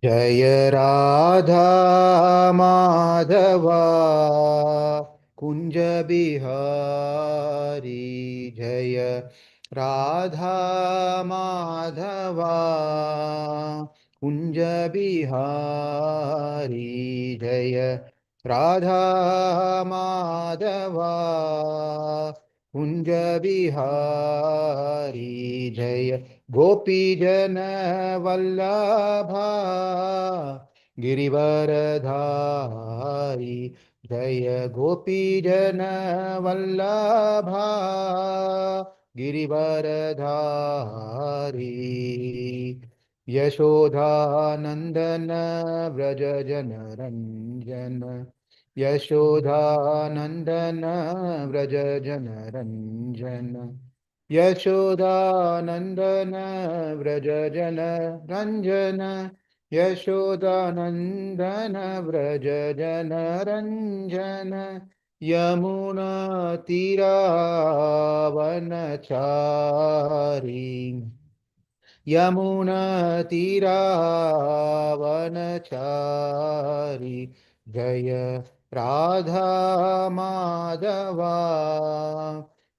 जय राधा माधवा कुंज बिहारी। जय राधा माधवा कुंज बिहारी। जय राधा माधवा कुंज बिहारी। जय गोपी जन वल्लभा गिरिवरधारी। जय गोपी जन वल्लभा गिरिवरधारी। यशोदानंदन व्रज जन रंजन। यशोदानंदन व्रज जन रंजन। यशोदानंदन व्रज जन रंजन। यशोदानंदन व्रज जन रंजन। यमुना तीरावनचारी। यमुना तीरावनचारी। जय राधा माधवा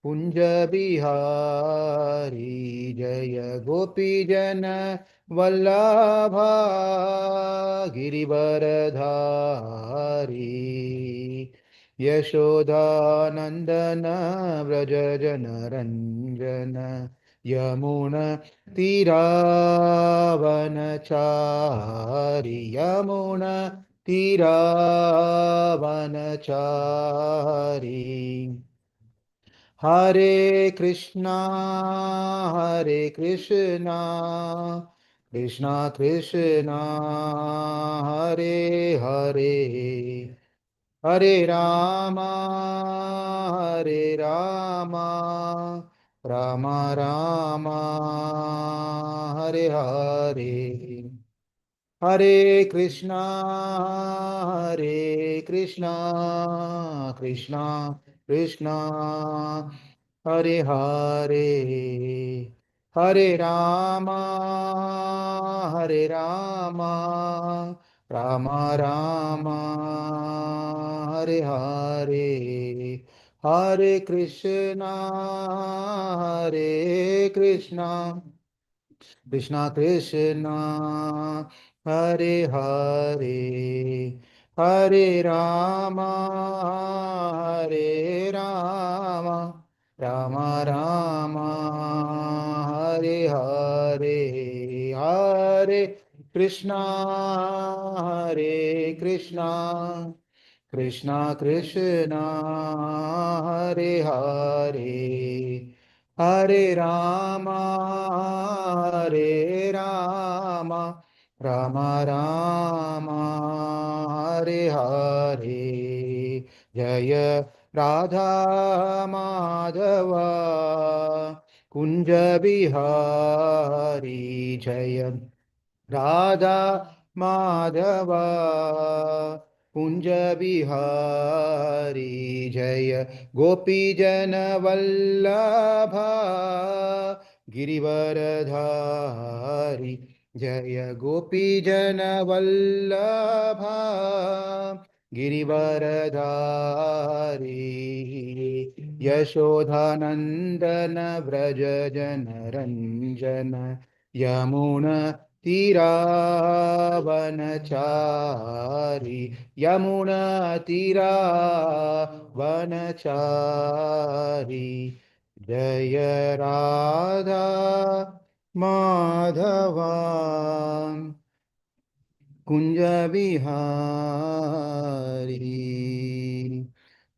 कुंज बिहारी। जय गोपी जन वल्लभा गिरिवरधारी। यशोदानंदन व्रज जन रंजन। यमुना तीरावनचारी। यमुना तीरावनचारी। हरे कृष्णा कृष्णा कृष्णा हरे हरे। हरे रामा राम राम हरे हरे। हरे कृष्णा कृष्णा कृष्णा हरे हरे। हरे राम राम राम हरे हरे। हरे कृष्णा कृष्णा कृष्णा हरे हरे। हरे राम राम राम हरे हरे। हरे कृष्णा कृष्णा कृष्णा कृष्णा हरे हरे। हरे राम राम राम हरे हरे। जय राधा माधवा कुंज बिहारी। जय राधा माधवा कुंज बिहारी। जय गोपी जन वल्लभा गिरिवरधारी। जय गोपी जन वल्लभा गिरिवरधारी। यशोधानंदन व्रज जन रंजन। यमुना तीरावनचारी। यमुना तीरावनचारी। जय राधा माधवा कुंज बिहारी।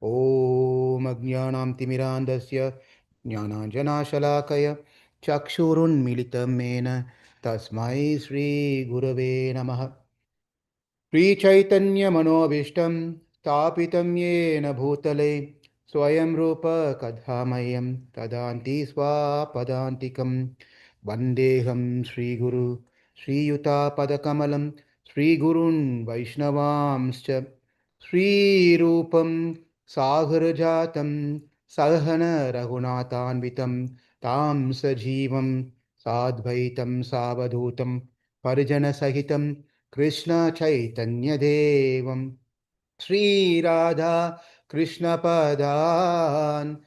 ॐ अज्ञानां तिमिरान्धस्य ज्ञानाञ्जनाशलाकय चक्षुरुन्मीलितं येन तस्मै श्रीगुरवे नमः। श्रीचैतन्यमनोभीष्टं स्थापितं येन भूतले स्वयं रूप कथामयं ददाति स्वापदान्तिकं। वन्देऽहं श्रीगुरु श्रीयुतापदकमलं श्रीगुरून् वैष्णवांश्च श्रीरूपं सागरजातं सहन रघुनाथान्वितं तां सजीवं साद्वैतं सावधूतं परिजनसहितं Krishna Chaitanya Devam Sri Radha Krishna Padan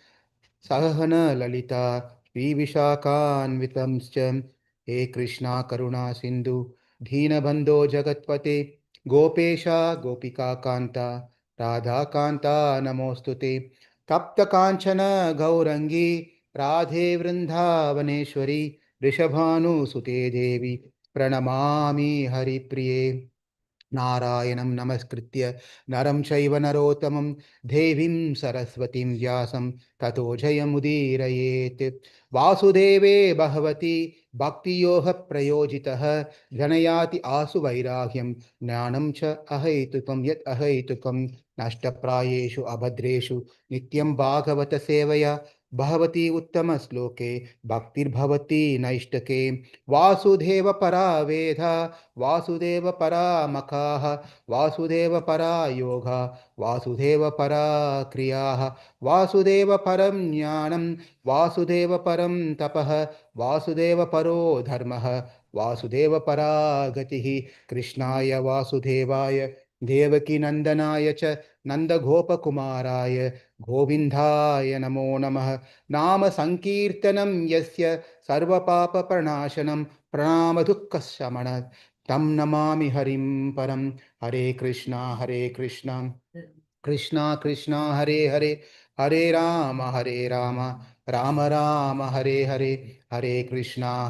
Sahana Lalita Sri Vishakhanvitamscha He Krishna Karuna Sindhu Dhinabandho Jagatpate Gopesha Gopika Kanta Radha Kanta Namostute Tapta Kanchana Gaurangi Radhe Vrindavaneshwari Rishabhanu Sute Devi Pranamami Hari Priye Narayanam Namaskritya Naram Shaiva Narotamam Devim Saraswatim Vyasam Tato Jayamudirayet Vasudeve Bhavati Bhakti Yoga Prayojitaha Janayati Asu Vairagyam Jnanam Cha Ahaitupam Yat Ahaitupam Nashta Prayeshu Abhadreshu Nityam Bhagavata Sevaya Bhavati Uttama Sloke Bhaktir Bhavati Naishtake Vasudeva Paravedha Vasudeva para makaha, Vasudeva para yoga, Vasudeva para kriyaha, Vasudeva param jnanam, Vasudeva param tapaha, Vasudeva paro dharmaha, Vasudeva para gatihi, Krishnaya Vasudevaya, Devaki Nandanaya cha Nanda Gopa Kumaraya, Govindaya Namo Namah, Nama Sankirtanam Yasya Sarva Papa Pranashanam, Pranama Dukkha Shamanat. Tam namami harim param Hare Krishna Krishna Krishna Hare Hare Hare Rama Rama Rama Hare Hare Hare Krishna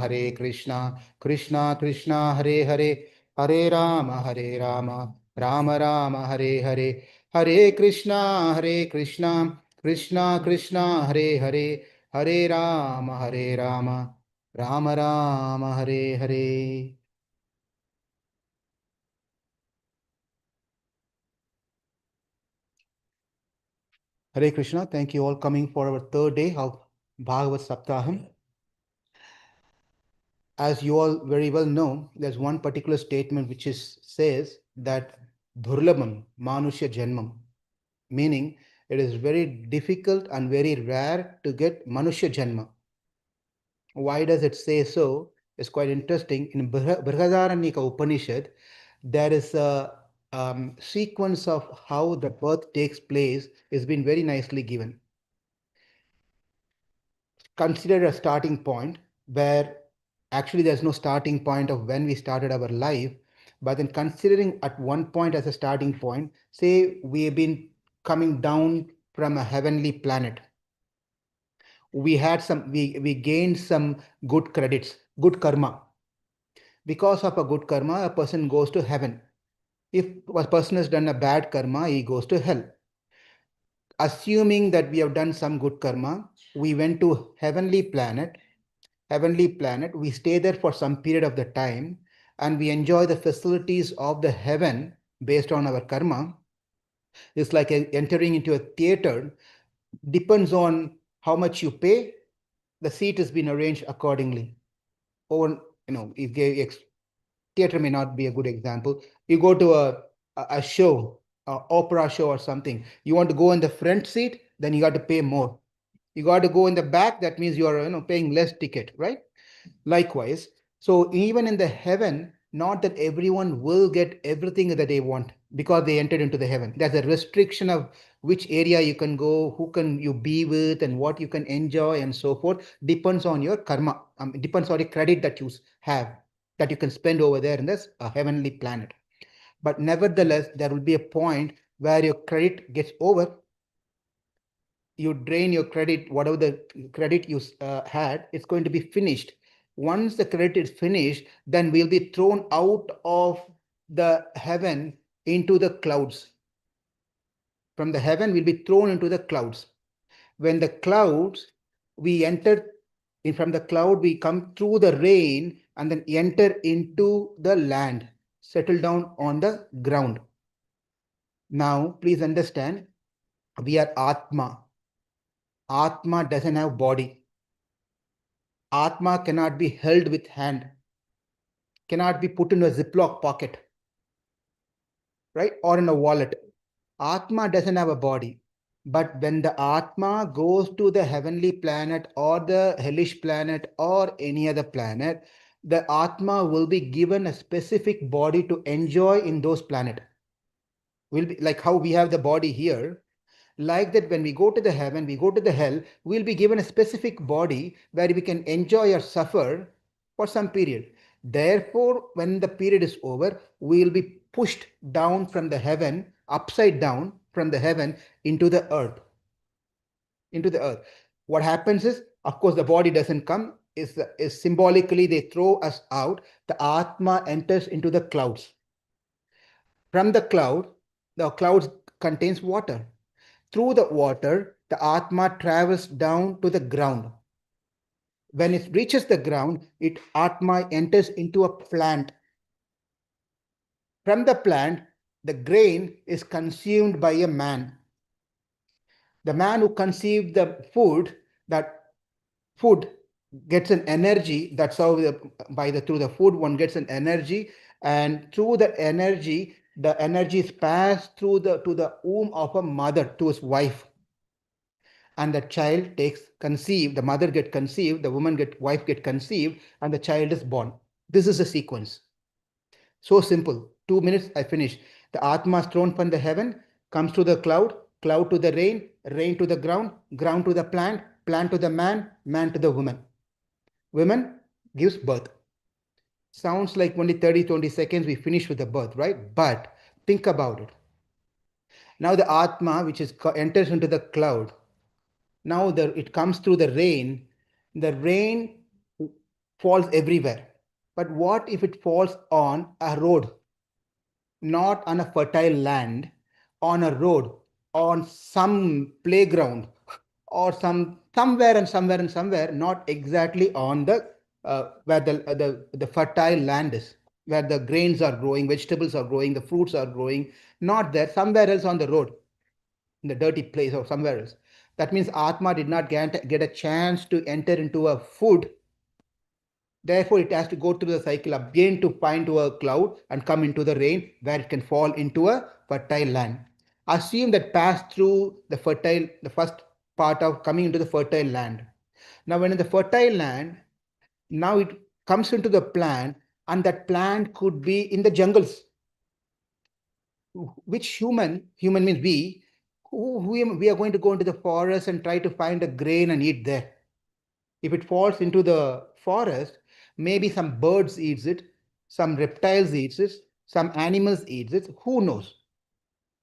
Krishna Krishna Hare Hare Hare Rama Rama Rama Hare Hare Hare Krishna Krishna Krishna Hare Hare Hare Rama Rama Rama Hare Hare. Hare Krishna. Thank you all coming for our third day of Bhagavad Saptaham. As you all very well know, there's one particular statement which says that Dhurlabam Manusya Janmam, meaning it is very difficult and very rare to get Manusya Janma. Why does it say so? It's quite interesting. In Brihadaranyaka Upanishad, there is a sequence of how the birth takes place is been very nicely given. Consider a starting point where actually there's no starting point of when we started our life, but then considering at one point as a starting point, say we have been coming down from a heavenly planet. We gained some good credits, good karma. Because of a good karma, a person goes to heaven. If a person has done a bad karma, he goes to hell. Assuming that we have done some good karma, we went to heavenly planet, we stay there for some period of the time, and we enjoy the facilities of the heaven based on our karma. It's like entering into a theater. Depends on how much you pay, the seat has been arranged accordingly. Or, if theater may not be a good example. You go to a show, opera show or something. You want to go in the front seat, then you got to pay more. You got to go in the back, that means you are paying less ticket, right? Likewise, so even in the heaven, not that everyone will get everything that they want because they entered into the heaven. There's a restriction of which area you can go, who can you be with, and what you can enjoy, and so forth. Depends on your karma. Depends on the credit that you have, that you can spend over there in this heavenly planet. But nevertheless, there will be a point where your credit gets over. You drain your credit, whatever the credit you had, it's going to be finished. Once the credit is finished, then we'll be thrown out of the heaven into the clouds. From the heaven, we'll be thrown into the clouds. When the clouds, we enter from the cloud, we come through the rain and then enter into the land, settle down on the ground. Now, please understand, we are Atma. Atma doesn't have body. Atma cannot be held with hand, cannot be put in a Ziploc pocket, right? Or in a wallet. Atma doesn't have a body. But when the Atma goes to the heavenly planet or the hellish planet or any other planet, the Atma will be given a specific body to enjoy in those planets. Will be like how we have the body here. Like that, when we go to the heaven, we go to the hell, we'll be given a specific body where we can enjoy or suffer for some period. Therefore, when the period is over, we'll be pushed down from the heaven, upside down from the heaven into the earth. Into the earth. What happens is, of course, the body doesn't come, is symbolically they throw us out. The Atma enters into the clouds. From the clouds contains water. Through the water, the Atma travels down to the ground. When it reaches the ground, Atma enters into a plant. From the plant, the grain is consumed by a man. The man who conceived the food, that food gets an energy. That's how through the food one gets an energy, and through the energy is passed to the womb of a mother, to his wife. And the child the mother get conceived, the wife get conceived, and the child is born. This is the sequence. So simple. 2 minutes, I finish. The Atma is thrown from the heaven, comes to the cloud to the rain to the ground to the plant to the man to the woman gives birth. Sounds like only 30-20 seconds we finish with the birth, right? But think about it. Now the Atma, which enters into the cloud, now it comes through the rain falls everywhere. But what if it falls on a road? Not on a fertile land, on a road, on some playground, or somewhere, not exactly on the where the fertile land is, where the grains are growing, vegetables are growing, the fruits are growing, not there, somewhere else on the road, in the dirty place or somewhere else. That means Atma did not get a chance to enter into a food. Therefore, it has to go through the cycle again to find to a cloud and come into the rain, where it can fall into a fertile land. Assume that passed through the first part of coming into the fertile land. Now, when in the fertile land, now it comes into the plant, and that plant could be in the jungles. Which human means we are going to go into the forest and try to find a grain and eat there. If it falls into the forest, maybe some birds eats it, some reptiles eats it, some animals eats it, who knows,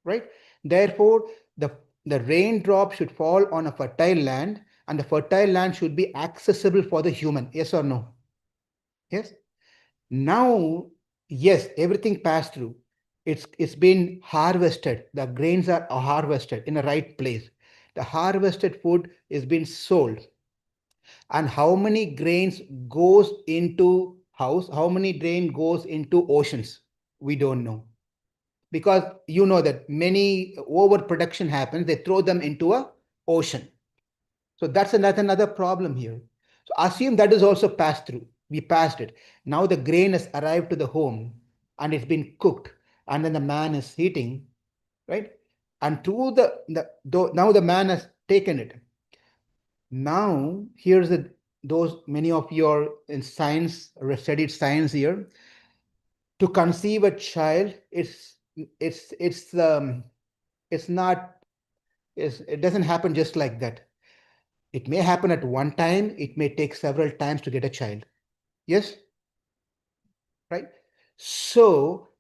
right? Therefore, the raindrop should fall on a fertile land, and the fertile land should be accessible for the human. Yes or no? Yes. Now, yes, everything passed through. It's been harvested. The grains are harvested in the right place. The harvested food is being sold. And how many grains goes into house? How many grain goes into oceans? We don't know. Because you know that many overproduction happens, they throw them into a ocean. So that's another problem here. So assume that is also passed through. We passed it. Now the grain has arrived to the home and it's been cooked, and then the man is eating, right? And through now the man has taken it. Now here's those many of your in science studied science here. To conceive a child, it's not it doesn't happen just like that. It may happen at one time, it may take several times to get a child. Yes? Right? So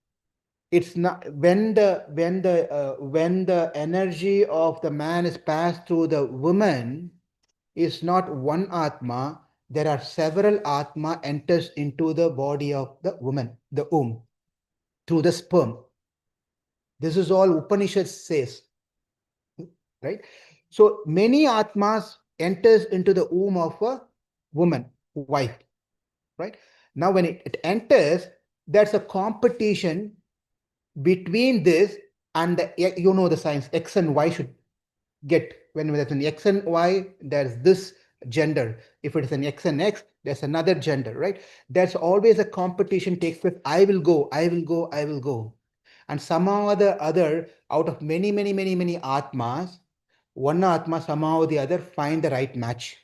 it's not when the energy of the man is passed through the woman, is not one Atma, there are several Atma enters into the body of the woman, the womb, through the sperm. This is all Upanishad says, right? So many Atmas enters into the womb of a woman, wife, right? Now when it enters, there's a competition between this and the science, X and Y should get. When there's an X and Y, there's this gender. If it is an X and X, there's another gender, right? There's always a competition takes place. I will go. And somehow or the other, out of many Atmas, one Atma somehow or the other find the right match.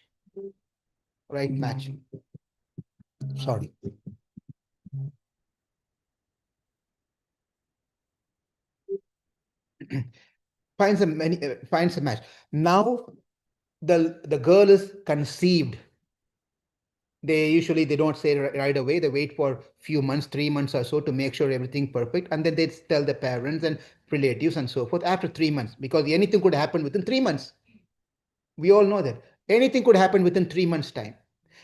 Sorry. finds a match. Now the girl is conceived. They don't say right away. They wait for few months, 3 months or so, to make sure everything perfect, and then they tell the parents and relatives and so forth after 3 months, because anything could happen within 3 months. We all know that anything could happen within 3 months' time.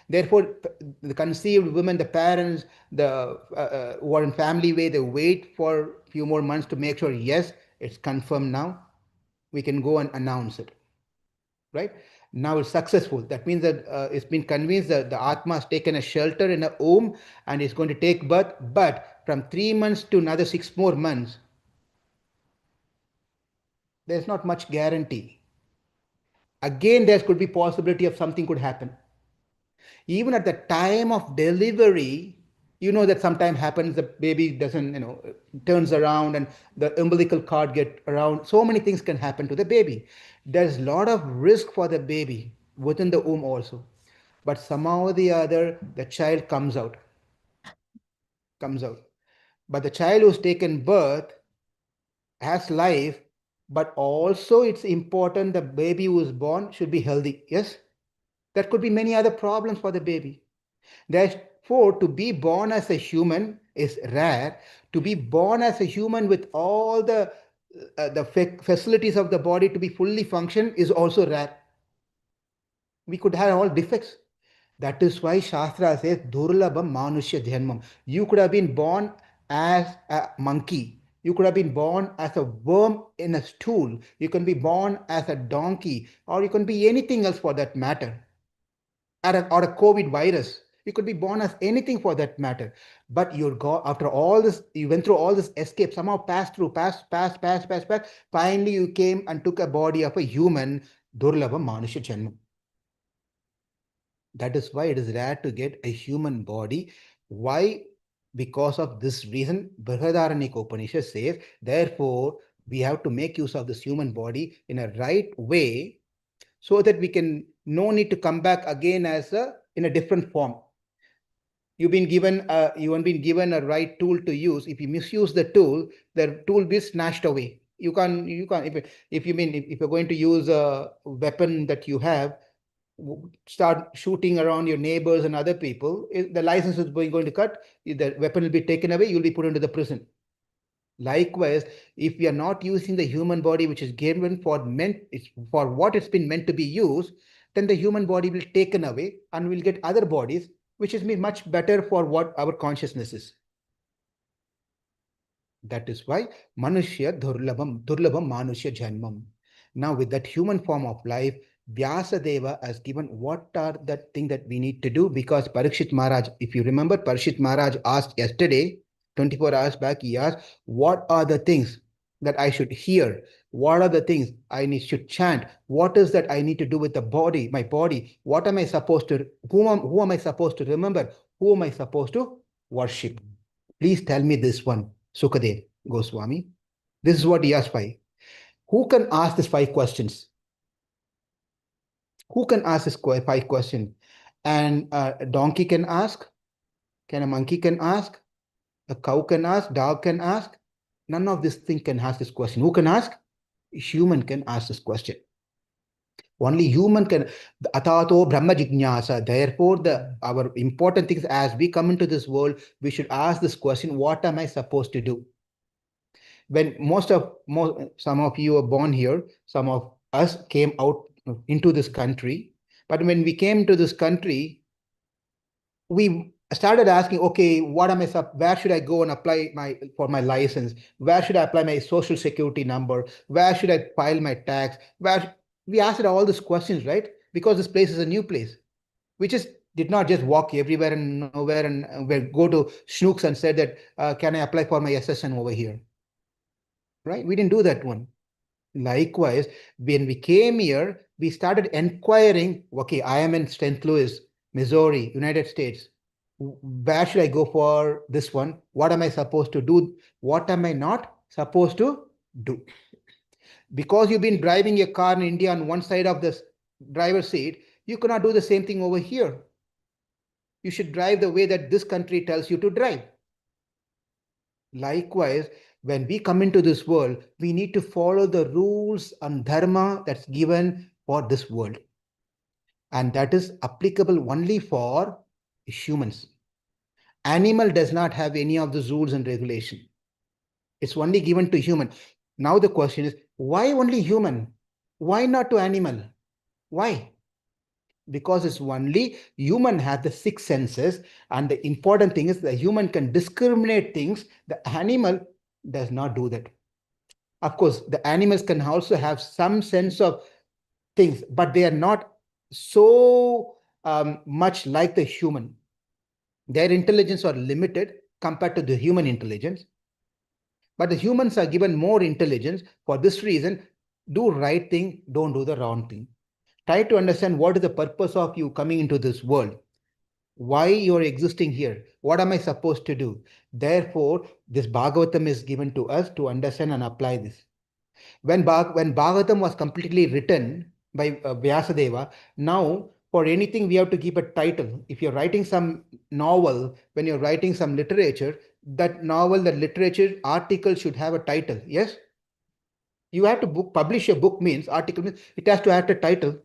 Therefore, the conceived women, the parents, who are in family way, they wait for a few more months to make sure, yes, it's confirmed now. We can go and announce it. Right? Now it's successful. That means that it's been convinced that the Atma has taken a shelter in a womb and is going to take birth. But from 3 months to another 6 more months, there's not much guarantee. Again, there could be possibility of something could happen. Even at the time of delivery, that sometimes happens, the baby doesn't, turns around and the umbilical cord get around. So many things can happen to the baby. There's a lot of risk for the baby within the womb also. But somehow or the other, the child comes out. But the child who's taken birth has life, but also it's important the baby who is born should be healthy. Yes? There could be many other problems for the baby. Therefore, to be born as a human is rare. To be born as a human with all the facilities of the body to be fully function is also rare. We could have all defects. That is why Shastra says, Durlabham Manushya Janmam. You could have been born as a monkey. You could have been born as a worm in a stool. You can be born as a donkey, or you can be anything else for that matter. Or a COVID virus. You could be born as anything for that matter. But after all this, you went through all this escape, somehow passed. Finally, you came and took a body of a human. Durlabham Manushya Janmam. That is why it is rare to get a human body. Why? Because of this reason, Brihadaranyaka Upanishad says, therefore, we have to make use of this human body in a right way, so that we can no need to come back again in a different form. You have been given a right tool to use. If you misuse the tool will be snatched away. You can't. If you're going to use a weapon that you have, start shooting around your neighbors and other people, the license is going to cut, the weapon will be taken away, you'll be put into the prison. Likewise, if we are not using the human body, which is given for what it's been meant to be used, then the human body will be taken away and we'll get other bodies, which is much better for what our consciousness is. That is why Manushya Durlabham Manushya Janmam. Now, with that human form of life, Vyasadeva has given what are the thing that we need to do, because Parīkṣit Mahārāja, if you remember, Parīkṣit Mahārāja asked yesterday, 24 hours back, he asked, what are the things that I should hear? What are the things should chant? What is that I need to do with the body, my body? What am I supposed to, who am I supposed to remember? Who am I supposed to worship? Please tell me this one, Sukadev Goswami. This is what he asked 5. Who can ask these 5 questions? Who can ask this 5 questions? And a donkey can ask? A monkey can ask? A cow can ask? Dog can ask? None of this thing can ask this question. Who can ask? Human can ask this question. Only human can. Atato Brahma Jignasa. Therefore, our important things as we come into this world, we should ask this question: what am I supposed to do? When some of you are born here, some of us came out into this country. But when we came to this country, we started asking, okay, where should I go and apply for my license? Where should I apply my social security number? Where should I file my tax? We asked all these questions, right? Because this place is a new place. We just did not just walk everywhere and nowhere and go to Snooks and said that, can I apply for my SSN over here? Right? We didn't do that one. Likewise, when we came here, we started inquiring, okay, I am in St. Louis, Missouri, United States. Where should I go for this one? What am I supposed to do? What am I not supposed to do? Because you've been driving your car in India on one side of the driver's seat, you cannot do the same thing over here. You should drive the way that this country tells you to drive. Likewise, When we come into this world, we need to follow the rules and dharma that's given for this world. And that is applicable only for humans. Animal does not have any of those rules and regulation. It's only given to human. Now the question is, why only human? Why not to animal? Why? Because it's only human has the six senses, and the important thing is the human can discriminate things. The animal does not do that. Of course, the animals can also have some sense of things, but they are not so much like the human. Their intelligence are limited compared to the human intelligence. But the humans are given more intelligence. For this reason, do right thing, don't do the wrong thing. Try to understand what is the purpose of you coming into this world. Why you're existing here? What am I supposed to do? Therefore, this Bhagavatam is given to us to understand and apply this. When Bhagavatam was completely written by Vyasadeva, now for anything we have to keep a title. If you're writing some novel, when you're writing some literature, that novel, that literature article should have a title. Yes? You have to publish a book means, article means, it has to have a title.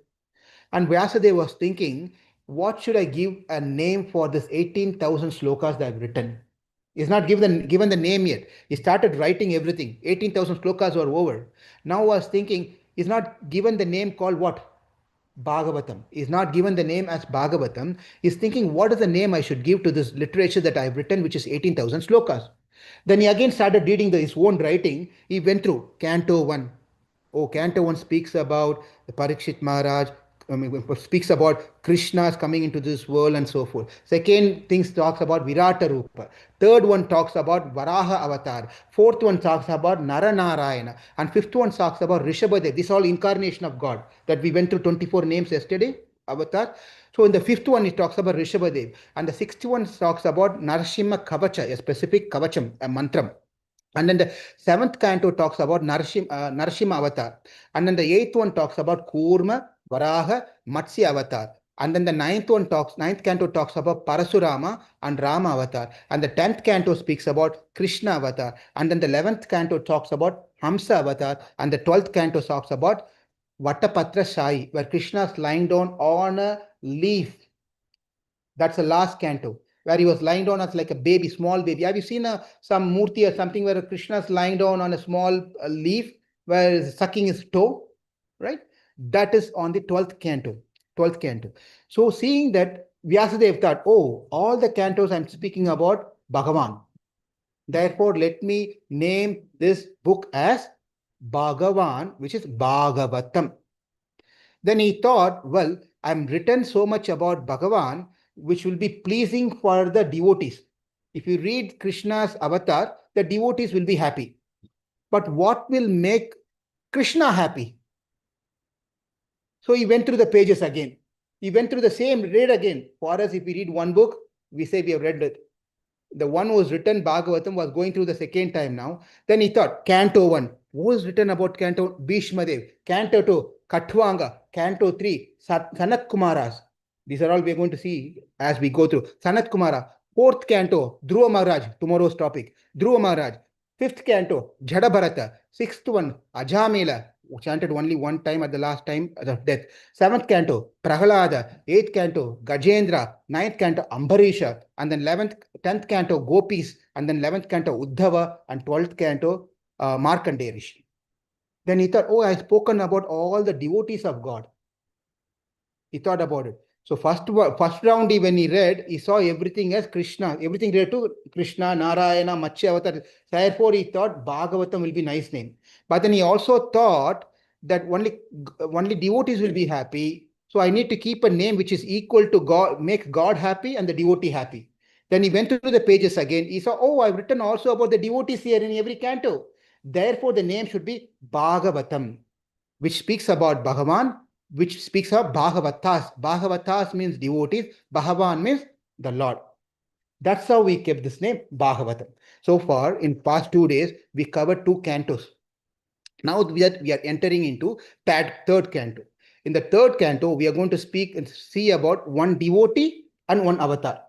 And Vyasadeva was thinking, what should I give a name for this 18,000 slokas that I've written? He's not given the name yet. He started writing everything. 18,000 slokas were over. Now I was thinking, he's not given the name called what? Bhagavatam. He's not given the name as Bhagavatam. He's thinking, what is the name I should give to this literature that I've written, which is 18,000 slokas? Then he again started reading his own writing. He went through Canto 1. Oh, Canto 1 speaks about the Parīkṣit Mahārāja, speaks about Krishna's coming into this world and so forth. Second thing talks about Virata Rupa. Third one talks about Varaha Avatara. Fourth one talks about Naranarayana. And fifth one talks about Rishabhadev. This is all incarnation of God that we went through 24 names yesterday, Avatar. So in the fifth one, it talks about Rishabhadev. And the sixth one talks about Narasimha Kavacha, a specific Kavacham, a mantram. And then the seventh canto talks about Narasimha Avatar. And then the eighth one talks about Kurma, Varaha, Matsya Avatar. And then the ninth canto talks about Parasurama and Rama Avatar. And the 10th canto speaks about Krishna Avatar. And then the 11th canto talks about Hamsa Avatar. And the 12th canto talks about Vatapatra Sai, where Krishna is lying down on a leaf. That's the last canto, where he was lying down as like a baby, small baby. Have you seen some murti or something where Krishna is lying down on a small leaf, where he's sucking his toe, right? That is on the 12th canto. 12th canto. So seeing that, Vyasadeva thought, oh, all the cantos I'm speaking about Bhagavan. Therefore, let me name this book as Bhagavan, which is Bhagavatam. Then he thought, well, I'm written so much about Bhagavan, which will be pleasing for the devotees. If you read Krishna's avatar, the devotees will be happy. But what will make Krishna happy? So he went through the pages again. He went through the same, read again. For us, if we read one book, we say we have read it. The one who was written, Bhagavatam, was going through the second time now. Then he thought, Canto 1. Who was written about Canto? Bhishmadev. Canto 2, Katwanga. Canto 3, Sanat Kumaras. These are all we are going to see as we go through. Sanat Kumara. Fourth canto, Dhruva Maharaj, tomorrow's topic. Dhruva Maharaj. Fifth canto, Jada Bharata. Sixth one, Ajamela, who chanted only one time at the last time of death. Seventh canto, Prahalada. Eighth canto, Gajendra. Ninth canto, Ambarisha. And then 10th canto, Gopis. And then 11th canto, Uddhava. And 12th canto, Markandeya Rishi. Then he thought, oh, I've spoken about all the devotees of God. He thought about it. So first round, when he read, he saw everything as Krishna, everything related to Krishna, Narayana, Matsya Avatar. Therefore, he thought Bhagavatam will be nice name. But then he also thought that only devotees will be happy. So I need to keep a name which is equal to God, make God happy and the devotee happy. Then he went through the pages again. He saw, oh, I've written also about the devotees here in every canto. Therefore, the name should be Bhagavatam, which speaks about Bhagavan, which speaks of Bhagavatas. Bhagavatas means devotees. Bhagavan means the Lord. That's how we kept this name, Bhagavatam. So far, in past 2 days, we covered 2 cantos. Now we are entering into third canto. In the third canto, we are going to speak and see about one devotee and one avatar.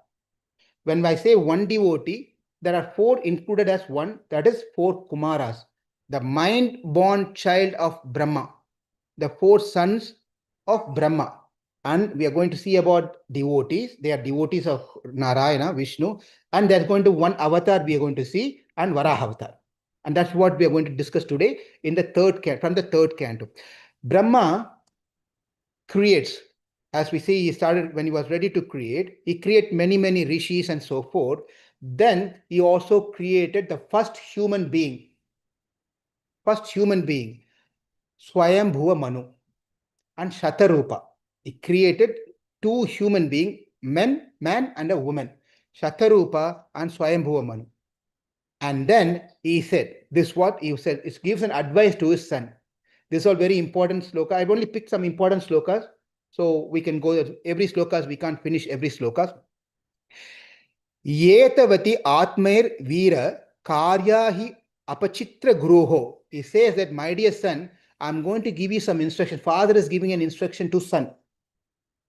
When I say one devotee, there are 4 included as one, that is 4 Kumaras, the mind-born child of Brahma, the 4 sons of Brahma. And we are going to see about devotees. They are devotees of Narayana, Vishnu, and there's going to one avatar we are going to see, and Varaha Avatar. And that's what we are going to discuss today in the from the third canto. Brahma creates, as we see, he started when he was ready to create, he created many rishis and so forth. Then he also created the first human being, Swayambhuva Manu and Shatarupa. He created 2 human beings, man and a woman, Shatarupa and Swayambhuva Manu. And then he said, this what he said, it gives an advice to his son. This is all very important sloka. I've only picked some important slokas, so we can go every slokas, we can't finish every slokas. Yetavati atmair vira karyahi apachitra gruho. He says that, my dear son, I'm going to give you some instruction. Father is giving an instruction to son,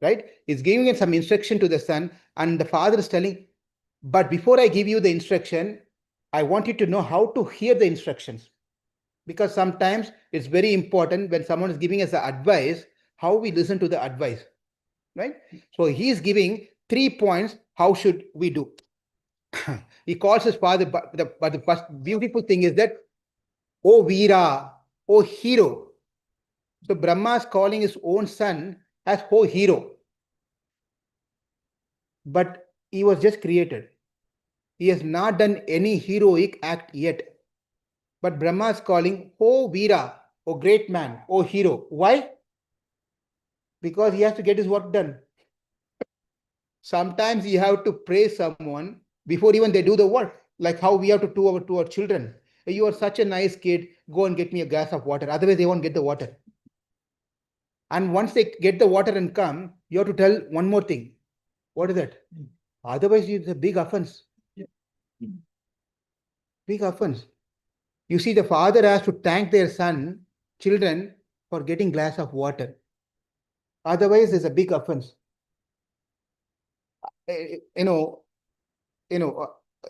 right? He's giving some instruction to the son, and the father is telling, but before I give you the instruction, I want you to know how to hear the instructions. Because sometimes it's very important when someone is giving us the advice, how we listen to the advice, right? So he's giving 3 points, how should we do? He calls his father, but the first beautiful thing is that, oh Veera, oh hero. So Brahma is calling his own son as oh hero. But he was just created. He has not done any heroic act yet. But Brahma is calling, oh Veera, oh great man, oh hero. Why? Because he has to get his work done. Sometimes you have to praise someone before even they do the work, like how we have to do to our children. You are such a nice kid, go and get me a glass of water. Otherwise, they won't get the water. And once they get the water and come, you have to tell one more thing. What is that? Otherwise, it's a big offense. Big offense. You see, the father has to thank their children, for getting glass of water. Otherwise, there's a big offense.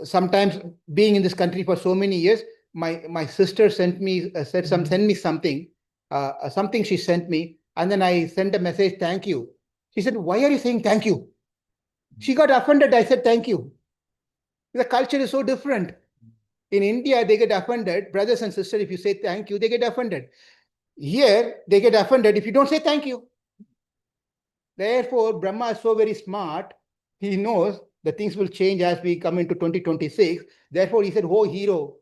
Sometimes being in this country for so many years, my sister sent me send me something, something she sent me, and then I sent a message, thank you. She said, why are you saying thank you? She got offended. I said thank you. The culture is so different. In India, they get offended, brothers and sisters, if you say thank you, they get offended. Here, they get offended if you don't say thank you. Therefore, Brahma is so very smart. He knows the things will change as we come into 2026. Therefore, he said, oh hero,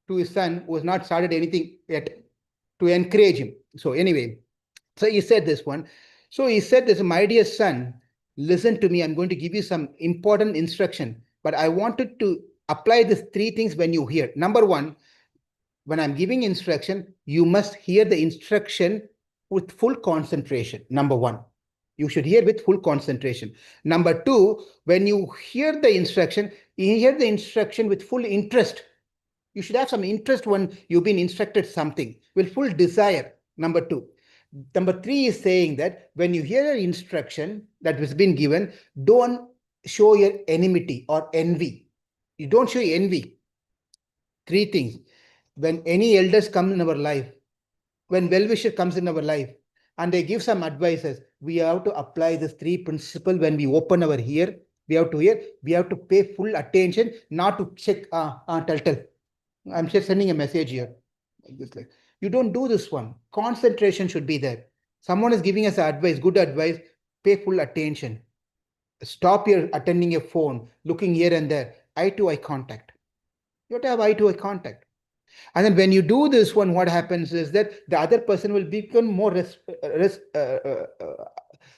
to his son who has not started anything yet, to encourage him. So anyway, so he said this one. So he said this, my dear son, listen to me. I'm going to give you some important instruction, but I wanted to apply these 3 things when you hear. Number 1, when I'm giving instruction, you must hear the instruction with full concentration. Number 1, you should hear with full concentration. Number 2, when you hear the instruction, you hear the instruction with full interest. You should have some interest when you've been instructed something, with full desire. Number 2. Number 3 is saying that when you hear an instruction that has been given, don't show your enmity or envy. You don't show envy. 3 things. When any elders come in our life, when well-wisher comes in our life, and they give some advices, we have to apply this 3 principles when we open our ear. We have to hear, we have to pay full attention, not to check, tell. I'm just sending a message here. You don't do this one. Concentration should be there. Someone is giving us advice, good advice, pay full attention. Stop your attending your phone, looking here and there. Eye-to-eye contact. You have to have eye-to-eye contact. And then when you do this one, what happens is that the other person will become more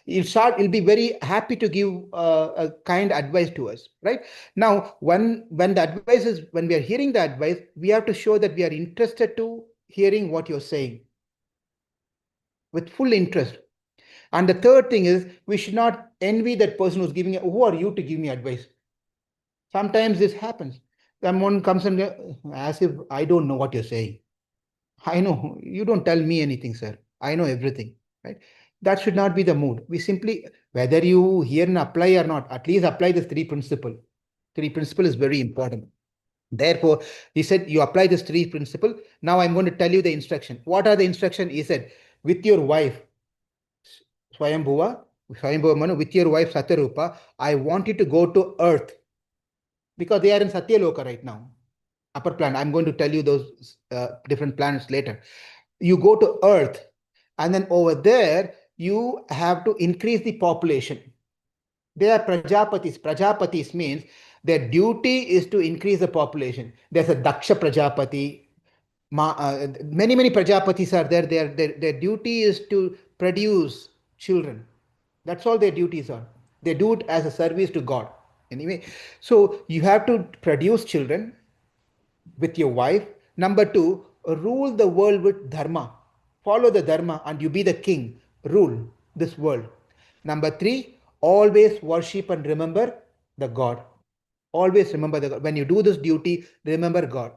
he'll be very happy to give a kind advice to us, right? Now, when the advice is, when we are hearing the advice, we have to show that we are interested to hearing what you're saying with full interest. And the third thing is, we should not envy that person who's giving, who are you to give me advice? Sometimes this happens. Someone comes and as if I don't know what you're saying. I know, you don't tell me anything, sir. I know everything, right? That should not be the mood. We simply, whether you hear and apply or not, at least apply this 3 principle. 3 principle is very important. Therefore, he said, you apply this three principle. Now I'm going to tell you the instruction. What are the instruction? He said, with your wife, Swayambhuva Manu, with your wife Satyarupa, I want you to go to earth because they are in Satyaloka right now. Upper planet. I'm going to tell you those different planets later. You go to earth, and then over there, you have to increase the population. They are Prajapatis. Prajapatis means their duty is to increase the population. There's a Daksha Prajapati. Many Prajapatis are there. Their duty is to produce children. That's all their duties are. They do it as a service to God. Anyway, so you have to produce children with your wife. Number two, rule the world with Dharma. Follow the Dharma and you be the king. Rule this world. Number three, always worship and remember the God. Always remember the God. When you do this duty, remember God.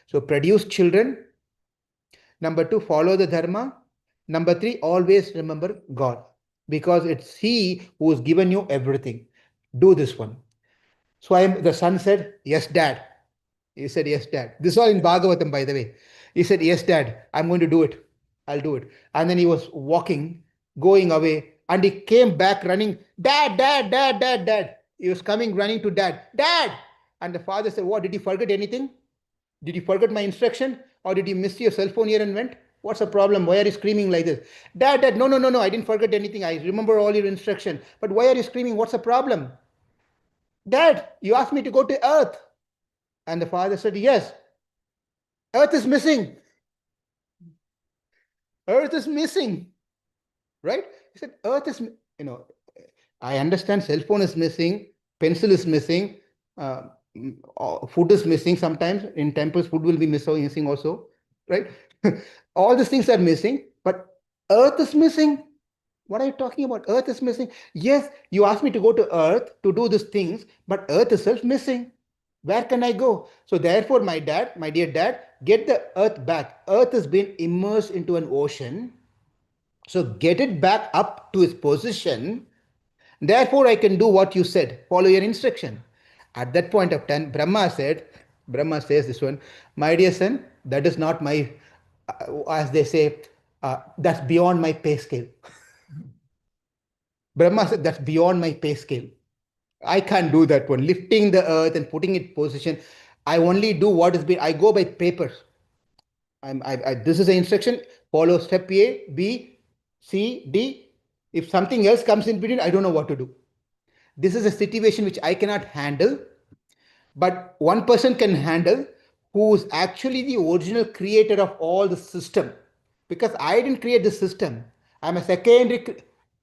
So produce children. Number two, follow the Dharma. Number three, always remember God. Because it's He who's given you everything. Do this one. So the son said, yes, dad. He said, yes, dad. This is all in Bhagavatam, by the way. He said, yes, dad, I'm going to do it. I'll do it. And then he was walking, going away, and he came back running, dad, dad, dad, dad, dad. He was coming running to dad, dad. And the father said, what, did you forget anything? Did you forget my instruction? Or did you miss your cell phone here and went? What's the problem? Why are you screaming like this? Dad, dad, no, I didn't forget anything. I remember all your instruction. But why are you screaming? What's the problem? Dad, you asked me to go to earth. And the father said, yes, earth is missing. Earth is missing. Right? He said, earth is, I understand cell phone is missing, pencil is missing, food is missing sometimes. In temples, food will be missing also. Right? All these things are missing, but earth is missing. What are you talking about? Earth is missing. Yes, you asked me to go to earth to do these things, but earth itself missing. Where can I go? So therefore, my dear dad, get the earth back. Earth has been immersed into an ocean. So get it back up to its position. Therefore, I can do what you said. Follow your instruction. At that point of time, Brahma says this one, my dear son, that is not my, as they say, that's beyond my pay scale. Brahma said, that's beyond my pay scale. I can't do that one. Lifting the earth and putting it in position. I only do what is being, I go by papers. This is the instruction. Follow step A, B, C, D. If something else comes in between, I don't know what to do. This is a situation which I cannot handle, but one person can handle who is actually the original creator of all the system. Because I didn't create the system. I'm a secondary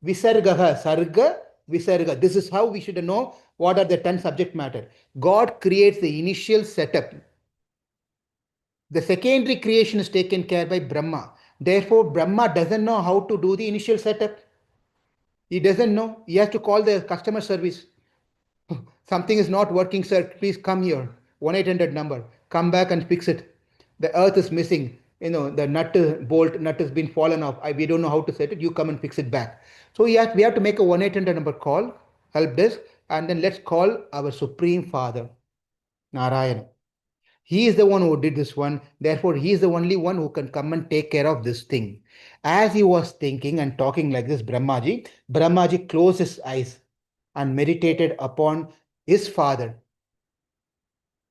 visarga, sarga, visarga. This is how we should know what are the 10 subject matter. God creates the initial setup. The secondary creation is taken care by Brahma. Therefore, Brahma doesn't know how to do the initial setup. He doesn't know. He has to call the customer service. Something is not working, sir. Please come here. 1-800 number. Come back and fix it. The earth is missing. The bolt nut has been fallen off. We don't know how to set it. You come and fix it back. So we have to make a 1-800 number call, help desk, and then let's call our Supreme Father, Narayana. He is the one who did this one. Therefore, he is the only one who can come and take care of this thing. As he was thinking and talking like this, Brahmaji closed his eyes and meditated upon his father,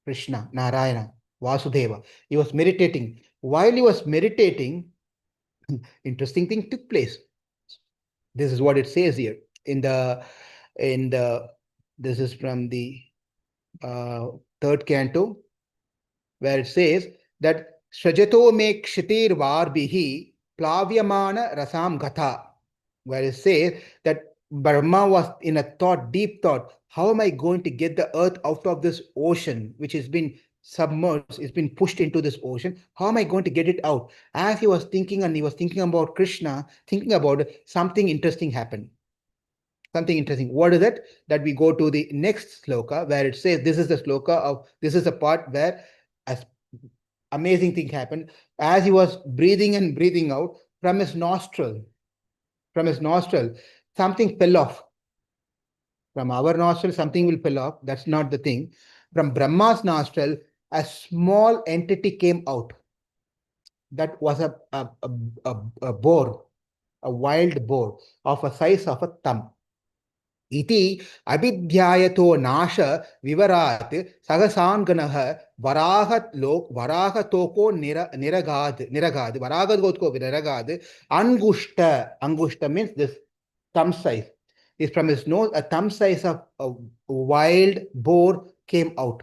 Krishna, Narayana, Vasudeva. He was meditating. While he was meditating, interesting thing took place. This is what it says here this is from the third canto, where it says that Srajato me kshitir varbihi plavyamana rasam gatha, where it says that Brahma was in a thought, deep thought, how am I going to get the earth out of this ocean, which has been submerged, it's been pushed into this ocean? How am I going to get it out? As he was thinking, and he was thinking about Krishna, thinking about it, something interesting happened. Something interesting. What is it? That we go to the next sloka, where it says, this is the sloka this is the part where as amazing thing happened. As he was breathing and breathing out, from his nostril, something fell off. From our nostril, something will fall off. That's not the thing. From Brahma's nostril, a small entity came out. That was a boar, a wild boar of a size of a thumb. Iti abhidhyayato nasha vivarat sagasanganah varahatoko niragad varagatko niragad angushta means this thumb size is from his nose. A thumb size of a wild boar came out.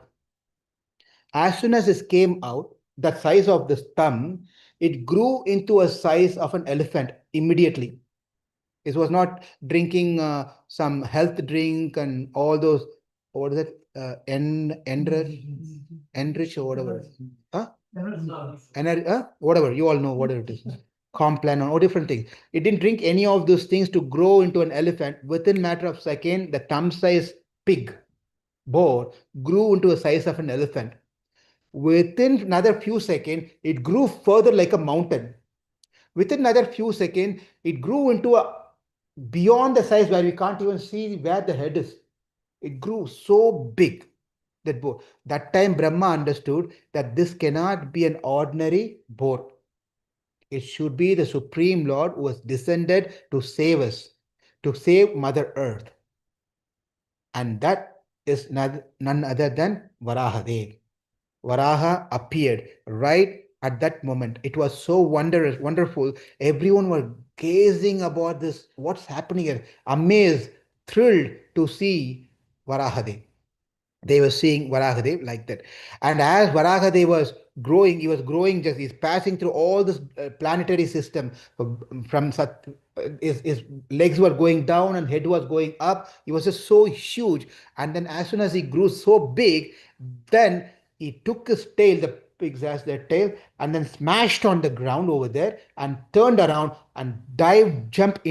As soon as it came out, the size of this thumb, it grew into a size of an elephant immediately. It was not drinking some health drink and all those, what is it, enrich or whatever. Huh? Whatever, you all know what it is. Complan or different things. It didn't drink any of those things to grow into an elephant. Within matter of second, the thumb size pig, boar, grew into a size of an elephant. Within another few seconds, it grew further like a mountain. Within another few seconds, it grew into a beyond the size where we can't even see where the head is. It grew so big that boar. That time Brahma understood that this cannot be an ordinary boar. It should be the Supreme Lord who has descended to save us, to save Mother Earth. And that is none other than Varaha. Varaha appeared right at that moment. It was so wonderful. Everyone was gazing about this, what's happening here, amazed, thrilled to see Varahadev. They were seeing Varahadev like that. And as Varahadev was growing, he was growing, just he's passing through all this planetary system from his legs were going down and head was going up. He was just so huge. And then as soon as he grew so big, then he took his tail, the pig's has their tail, and then smashed on the ground over there and turned around and jumped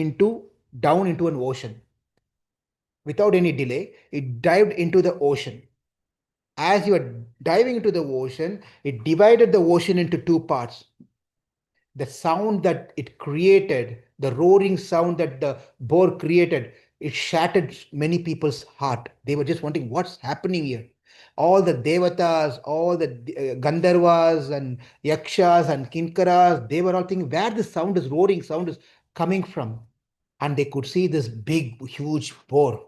down into an ocean. Without any delay, it dived into the ocean. As you were diving into the ocean, it divided the ocean into two parts. The sound that it created, the roaring sound that the boar created, it shattered many people's heart. They were just wondering what's happening here. All the devatas, all the gandharvas and yakshas and kinkaras, they were all thinking where the sound is, roaring sound is coming from. And they could see this big, huge boar.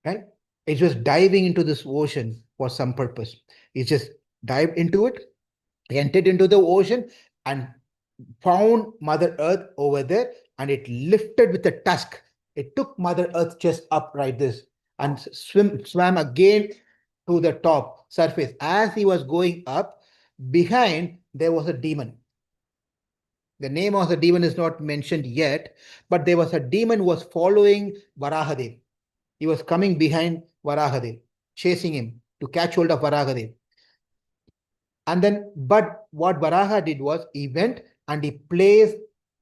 Right? It's just diving into this ocean for some purpose. It just dived into it, entered into the ocean, and found Mother Earth over there, and it lifted with a tusk. It took Mother Earth just up like this and swam again to the top surface. As he was going up, behind there was a demon. The name of the demon is not mentioned yet, but there was a demon who was following Varahadev. He was coming behind Varahadev, chasing him to catch hold of Varahadev. And then, but what Varaha did was he went and he placed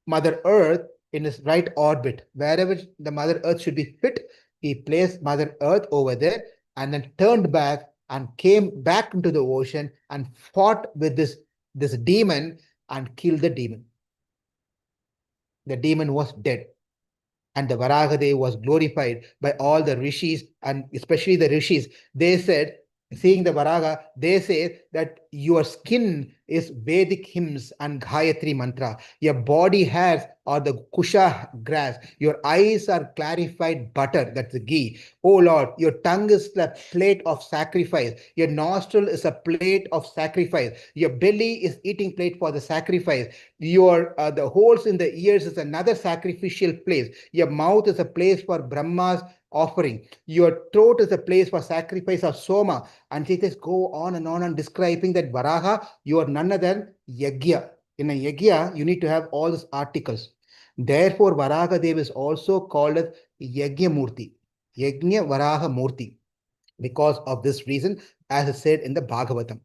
Mother Earth in his right orbit. Wherever the Mother Earth should be fit, he placed Mother Earth over there and then turned back and came back into the ocean and fought with this demon and killed the demon. The demon was dead. And the Varahadev was glorified by all the rishis, and especially the rishis. They said, seeing the Varaha, they say that your skin is Vedic hymns and Gayatri mantra. Your body hairs are the kusha grass. Your eyes are clarified butter, that's the ghee. Oh Lord, your tongue is the plate of sacrifice. Your nostril is a plate of sacrifice. Your belly is eating plate for the sacrifice. Your the holes in the ears is another sacrificial place. Your mouth is a place for Brahma's offering. Your throat is a place for sacrifice of Soma. And they just go on and describing that Varaha, you are none other than Yagya. In a Yagya, you need to have all these articles. Therefore, Varaha Dev is also called as Yagya Murti, Yagya Varaha Murti, because of this reason, as is said in the Bhagavatam.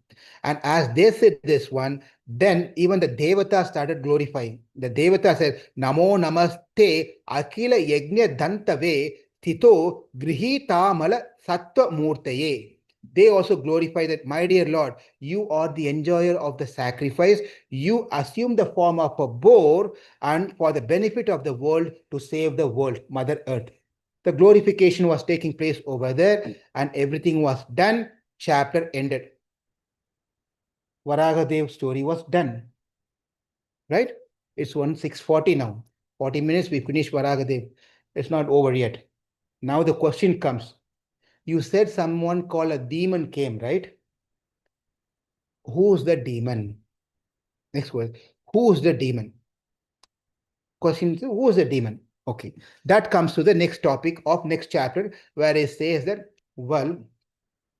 And as they said this one, then even the Devata started glorifying. The Devata said, Namo Namaste Akila Yagnya Dantave Tito Grihitamala Sattva Murtaye. They also glorify that, my dear Lord, you are the enjoyer of the sacrifice. You assume the form of a boar and for the benefit of the world to save the world, Mother Earth. The glorification was taking place over there and everything was done. Chapter ended. Varaha Dev story was done, right? It's 6:40 now. 40 minutes, we finish Varaha Dev. It's not over yet. Now the question comes. You said someone called a demon came, right? Who's the demon? Next question. Who's the demon? Question, who's the demon? Okay. That comes to the next topic of next chapter, where it says that, well,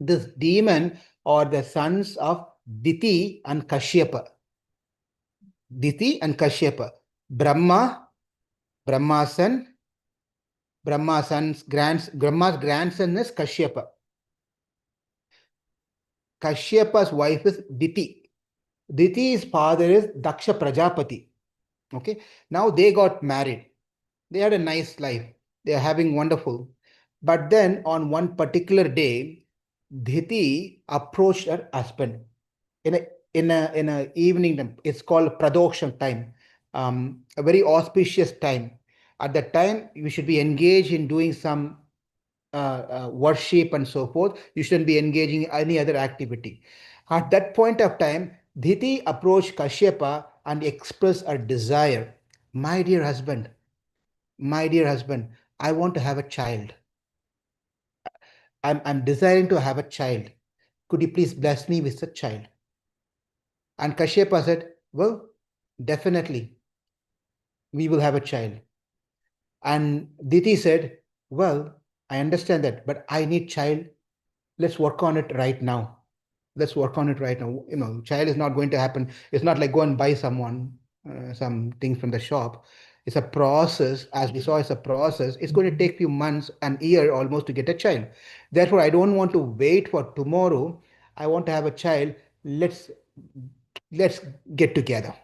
this demon are the sons of Diti and Kashyapa. Diti and Kashyapa. Brahma's son, Brahma's grandson is Kashyapa. Kashyapa's wife is Diti. Diti's father is Daksha Prajapati. Okay. Now they got married. They had a nice life. They are having wonderful. But then on one particular day, Diti approached her husband in a evening. It's called Pradoksham time, a very auspicious time. At that time, you should be engaged in doing some worship and so forth. You shouldn't be engaging in any other activity. At that point of time, Diti approached Kashyapa and expressed a desire. My dear husband, I want to have a child. I'm desiring to have a child. Could you please bless me with a child? And Kashyapa said, well, definitely, we will have a child. And Diti said, well, I understand that, but I need child. Let's work on it right now. Let's work on it right now. Child is not going to happen. It's not like go and buy someone something from the shop. It's a process. As we saw, it's a process. It's going to take few months, an year almost to get a child. Therefore, I don't want to wait for tomorrow. I want to have a child. Let's get together.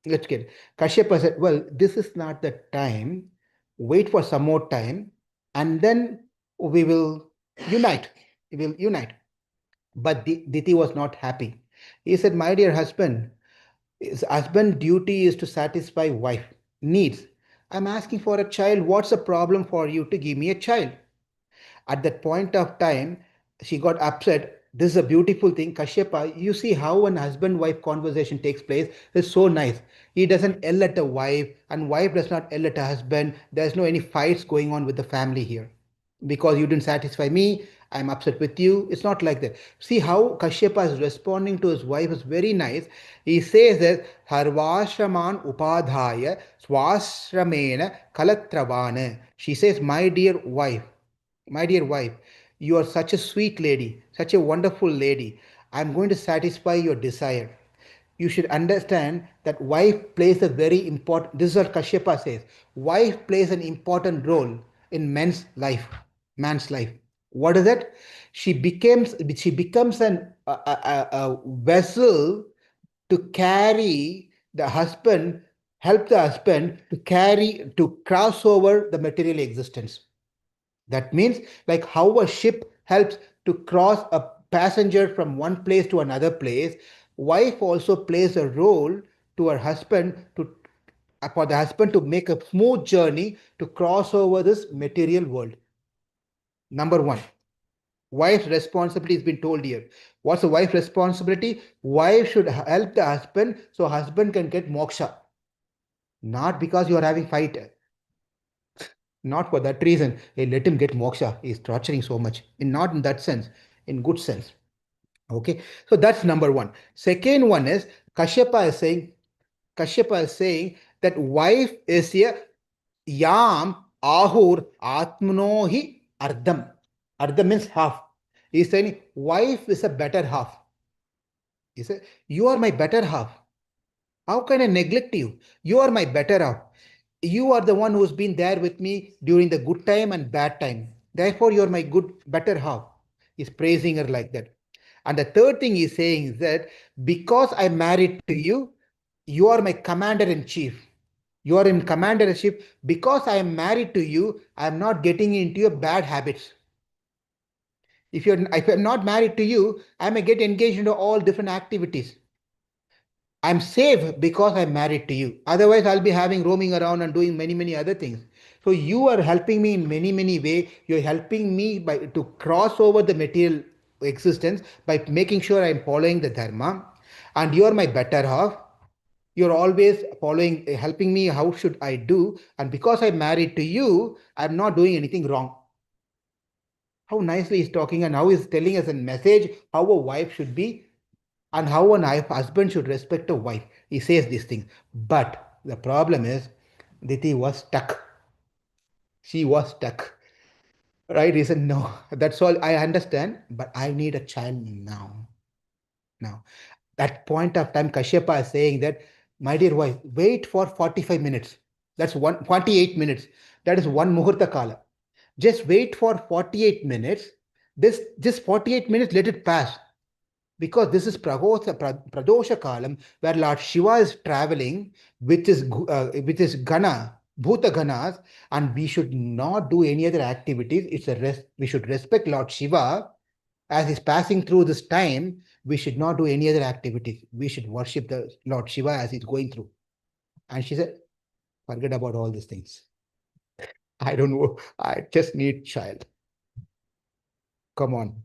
Let's get. Kashyapa said, well, this is not the time. Wait for some more time, and then we will unite. We will unite. But Diti was not happy. He said, my dear husband, his husband duty is to satisfy wife needs. I'm asking for a child. What's the problem for you to give me a child? At that point of time, she got upset. This is a beautiful thing. Kashyapa, you see how an husband-wife conversation takes place. It's so nice. He doesn't yell at the wife, and wife does not yell at her husband. There's no any fights going on with the family here. Because you didn't satisfy me, I'm upset with you. It's not like that. See how Kashyapa is responding to his wife is very nice. He says that Harvashraman upadhaya swashramena kalatravana. She says, my dear wife, you are such a sweet lady, such a wonderful lady. I'm going to satisfy your desire. You should understand that wife plays a very important, this is what Kashyapa says, wife plays an important role in man's life. What is it? She becomes a vessel to carry the husband, help the husband to cross over the material existence. That means like how a ship helps to cross a passenger from one place to another place, wife also plays a role to her husband to for the husband to make a smooth journey to cross over this material world. Number one, wife's responsibility has been told here. What's the wife's responsibility? Wife should help the husband so husband can get moksha. Not because you are having fight. Not for that reason. Hey, let him get moksha. He's torturing so much. Not in that sense, in good sense. Okay. So that's number one. Second one is Kashyapa is saying that wife is a yam ahur atmanohi ardham. Ardham means half. He's saying wife is a better half. He said, you are my better half. How can I neglect you? You are my better half. You are the one who's been there with me during the good time and bad time. Therefore, you're my better half. He's praising her like that. And the third thing he's saying is that because I'm married to you, you are my commander in chief. You are in commander in chief. Because I am married to you, I'm not getting into your bad habits. If I'm not married to you, I may get engaged into all different activities. I'm safe because I'm married to you. Otherwise, I'll be roaming around and doing many, many other things. So you are helping me in many, many ways. You're helping me to cross over the material existence by making sure I'm following the Dharma. and you're my better half. You're always following, helping me. How should I do? And because I'm married to you, I'm not doing anything wrong. How nicely he's talking, and how he's telling us a message how a wife should be and how a husband should respect a wife. He says these things. But the problem is, Diti was stuck. She was stuck. Right? He said, no, that's all I understand, but I need a child now. Now, that point of time, Kashyapa is saying that, my dear wife, wait for 45 minutes. That's 48 minutes. That is one Muhurta Kala. Just wait for 48 minutes. This 48 minutes, let it pass. Because this is Pradosha Kalam, where Lord Shiva is traveling with his Gana, Bhuta Ganas, and we should not do any other activities. We should respect Lord Shiva as he's passing through this time. We should not do any other activities. We should worship the Lord Shiva as he's going through. And she said, forget about all these things. I don't know. I just need child. Come on.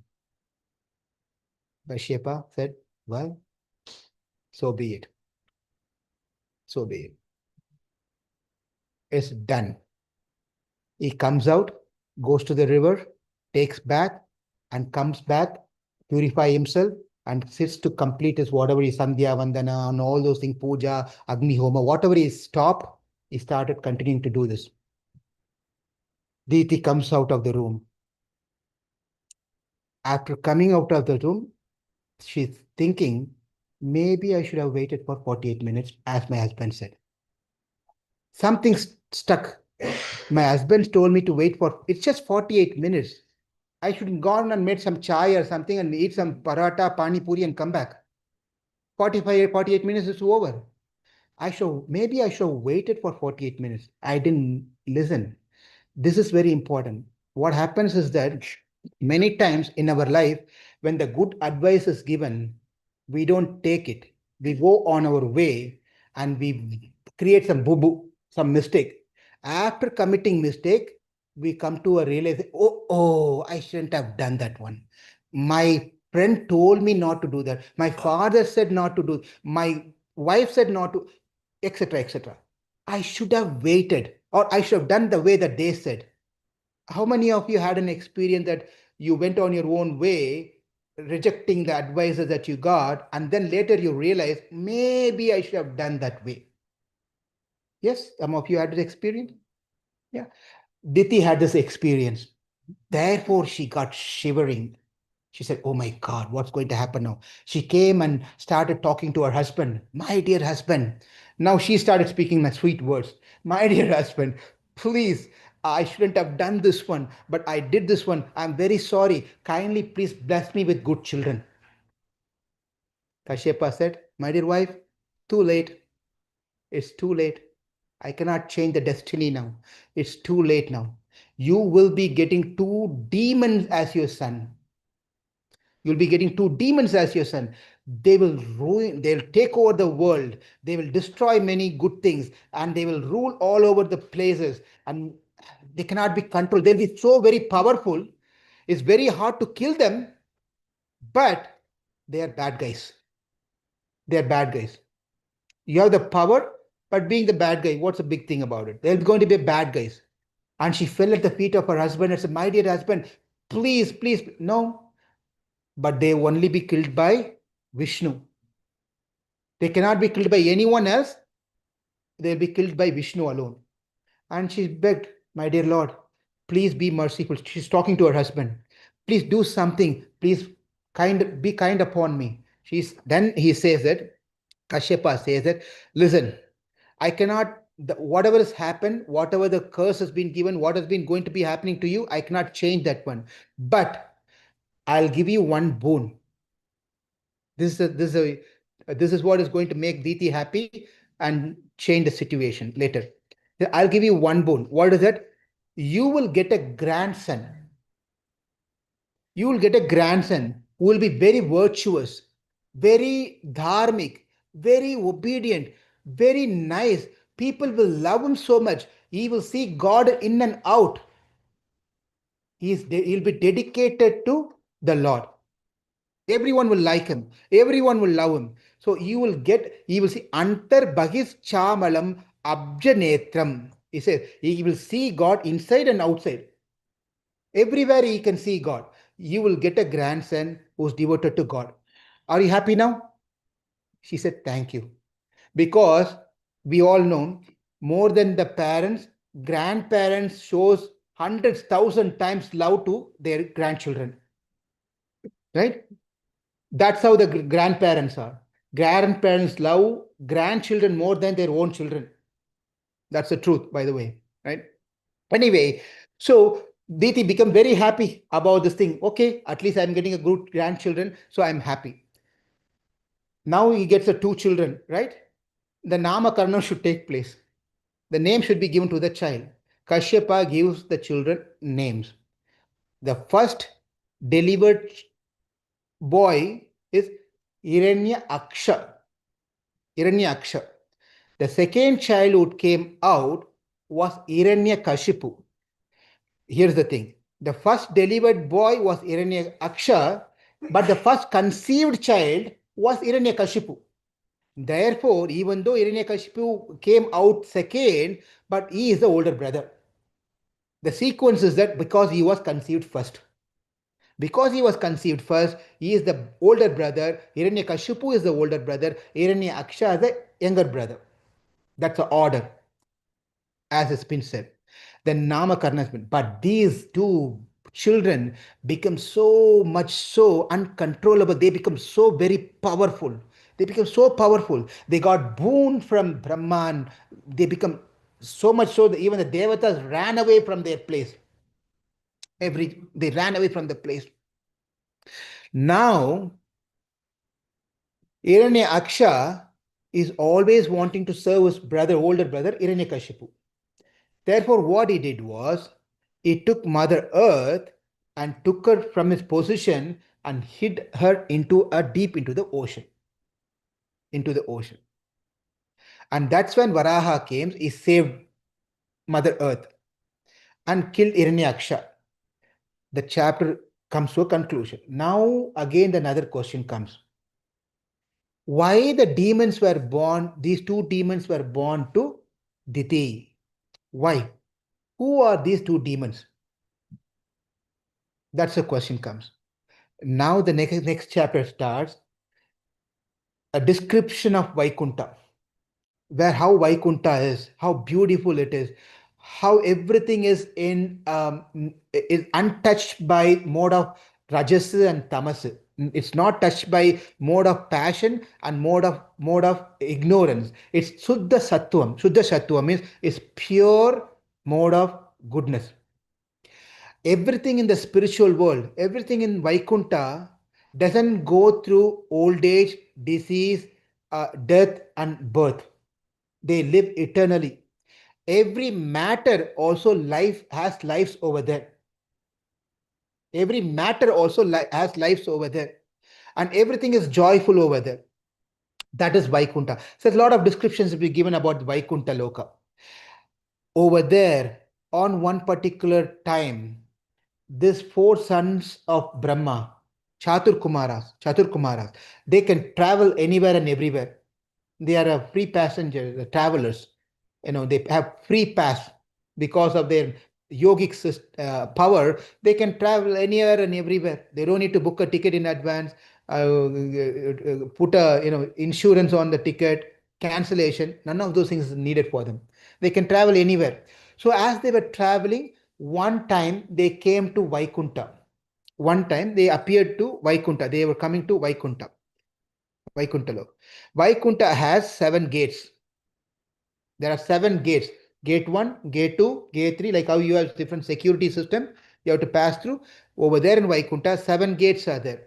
Kashyapa said, well, so be it. So be it. It's done. He comes out, goes to the river, takes bath, and comes back, purify himself, and sits to complete his whatever is Sandhya Vandana and all those things, Puja, Agni Homa, whatever he stopped, he started continuing to do this. Diti comes out of the room. After coming out of the room, she's thinking, maybe I should have waited for 48 minutes, as my husband said. Something stuck. My husband told me to wait for, it's just 48 minutes. I should have gone and made some chai or something and eat some paratha, pani puri and come back. 48 minutes is over. Maybe I should have waited for 48 minutes. I didn't listen. This is very important. What happens is that many times in our life, when the good advice is given, we don't take it. We go on our way and we create some boo-boo, some mistake. After committing mistake, we come to a realization, I shouldn't have done that one. My friend told me not to do that. My father said not to do. My wife said not to, etc., etc. I should have waited, or I should have done the way that they said. How many of you had an experience that you went on your own way, rejecting the advices that you got, and then later you realize, maybe I should have done that way? Yes, some of you had this experience. Yeah. Diti had this experience. Therefore, she got shivering. She said, oh my God, what's going to happen now? She came and started talking to her husband. My dear husband. Now she started speaking my sweet words. My dear husband, please, I shouldn't have done this one, but I did this one. I'm very sorry. Kindly please bless me with good children. Kashyapa said, my dear wife, too late. It's too late. I cannot change the destiny now. It's too late now. You will be getting two demons as your son. You'll be getting two demons as your son. They will ruin, they'll take over the world. They will destroy many good things and they will rule all over the places and they cannot be controlled. They'll be so very powerful. It's very hard to kill them, but they are bad guys. They are bad guys. You have the power, but being the bad guy, what's the big thing about it? They're going to be bad guys. And she fell at the feet of her husband and said, my dear husband, please, please, no. But they only be killed by Vishnu. They cannot be killed by anyone else. They'll be killed by Vishnu alone. And she begged, my dear Lord, please be merciful. She's talking to her husband. Please do something. Please be kind upon me. Then he says that, Kashyapa says that, listen, I cannot, whatever has happened, whatever the curse has been given, what has been going to be happening to you, I cannot change that one. But I'll give you one boon. This is what is going to make Diti happy and change the situation later. I'll give you one boon. What is that? You will get a grandson. You will get a grandson who will be very virtuous, very dharmic, very obedient, very nice. People will love him so much. He will see God in and out. He'll be dedicated to the Lord. Everyone will like him. Everyone will love him. So you will see Antar Bahis Chamalam Abjanetram. He says he will see God inside and outside. Everywhere he can see God. You will get a grandson who's devoted to God. Are you happy now? She said, thank you. Because we all know more than the parents, grandparents shows hundreds, thousand times love to their grandchildren. Right? That's how the grandparents are. Grandparents love grandchildren more than their own children. That's the truth, by the way. Right? Anyway, so Diti become very happy about this thing. Okay, at least I'm getting a good grandchildren, so I'm happy. Now he gets the two children, right? The Namakarna should take place. The name should be given to the child. Kashyapa gives the children names. The first delivered boy is Hiranya Aksha. The second child who came out was Hiranya Kashipu. Here's the thing. The first delivered boy was Hiranya Aksha, but the first conceived child was Hiranya Kashipu. Therefore, even though Hiranyakashipu came out second, but he is the older brother. The sequence is that because he was conceived first. Because he was conceived first, he is the older brother. Hiranyakashipu is the older brother. Hiranyaksha is the younger brother. That's the order, as has been said. Then Namakarna has been. But these two children become so much so uncontrollable. They become so very powerful. They become so powerful. They got boon from Brahman. They become so much so that even the Devatas ran away from their place. They ran away from the place. Now, Hiranyaksha is always wanting to serve his brother, older brother, Hiranyakashipu. Therefore, what he did was, he took Mother Earth and took her from his position and hid her deep into the ocean. And that's when Varaha came, he saved Mother Earth and killed Hiranyaksha. The chapter comes to a conclusion. Now, again, another question comes. Why the demons were born, these two demons were born to Diti? Why? Who are these two demons? That's the question comes. Now the next chapter starts, a description of Vaikunta, where how Vaikunta is, how beautiful it is, how everything is is untouched by mode of rajas and tamas. It's not touched by mode of passion and mode of ignorance. It's Suddha Sattvam. Suddha Sattvam is pure mode of goodness. Everything in the spiritual world, everything in Vaikunta doesn't go through old age, disease, death, and birth. They live eternally. Every matter also has lives over there. Every matter also has lives over there. And everything is joyful over there. That is Vaikunta. So a lot of descriptions will be given about Vaikunta Loka. Over there, on one particular time, these four sons of Brahma, Chaturkumaras, they can travel anywhere and everywhere. They are a free passenger, the travelers. They have free pass because of their yogic power. They can travel anywhere and everywhere. They don't need to book a ticket in advance, put insurance on the ticket, cancellation. None of those things is needed for them. They can travel anywhere. So as they were traveling, one time they came to Vaikunta. One time they appeared to Vaikunta. They were coming to Vaikunta. Vaikunta has 7 gates. There are 7 gates. Gate 1, gate 2, gate 3, like how you have different security system. You have to pass through. Over there in Vaikunta, 7 gates are there.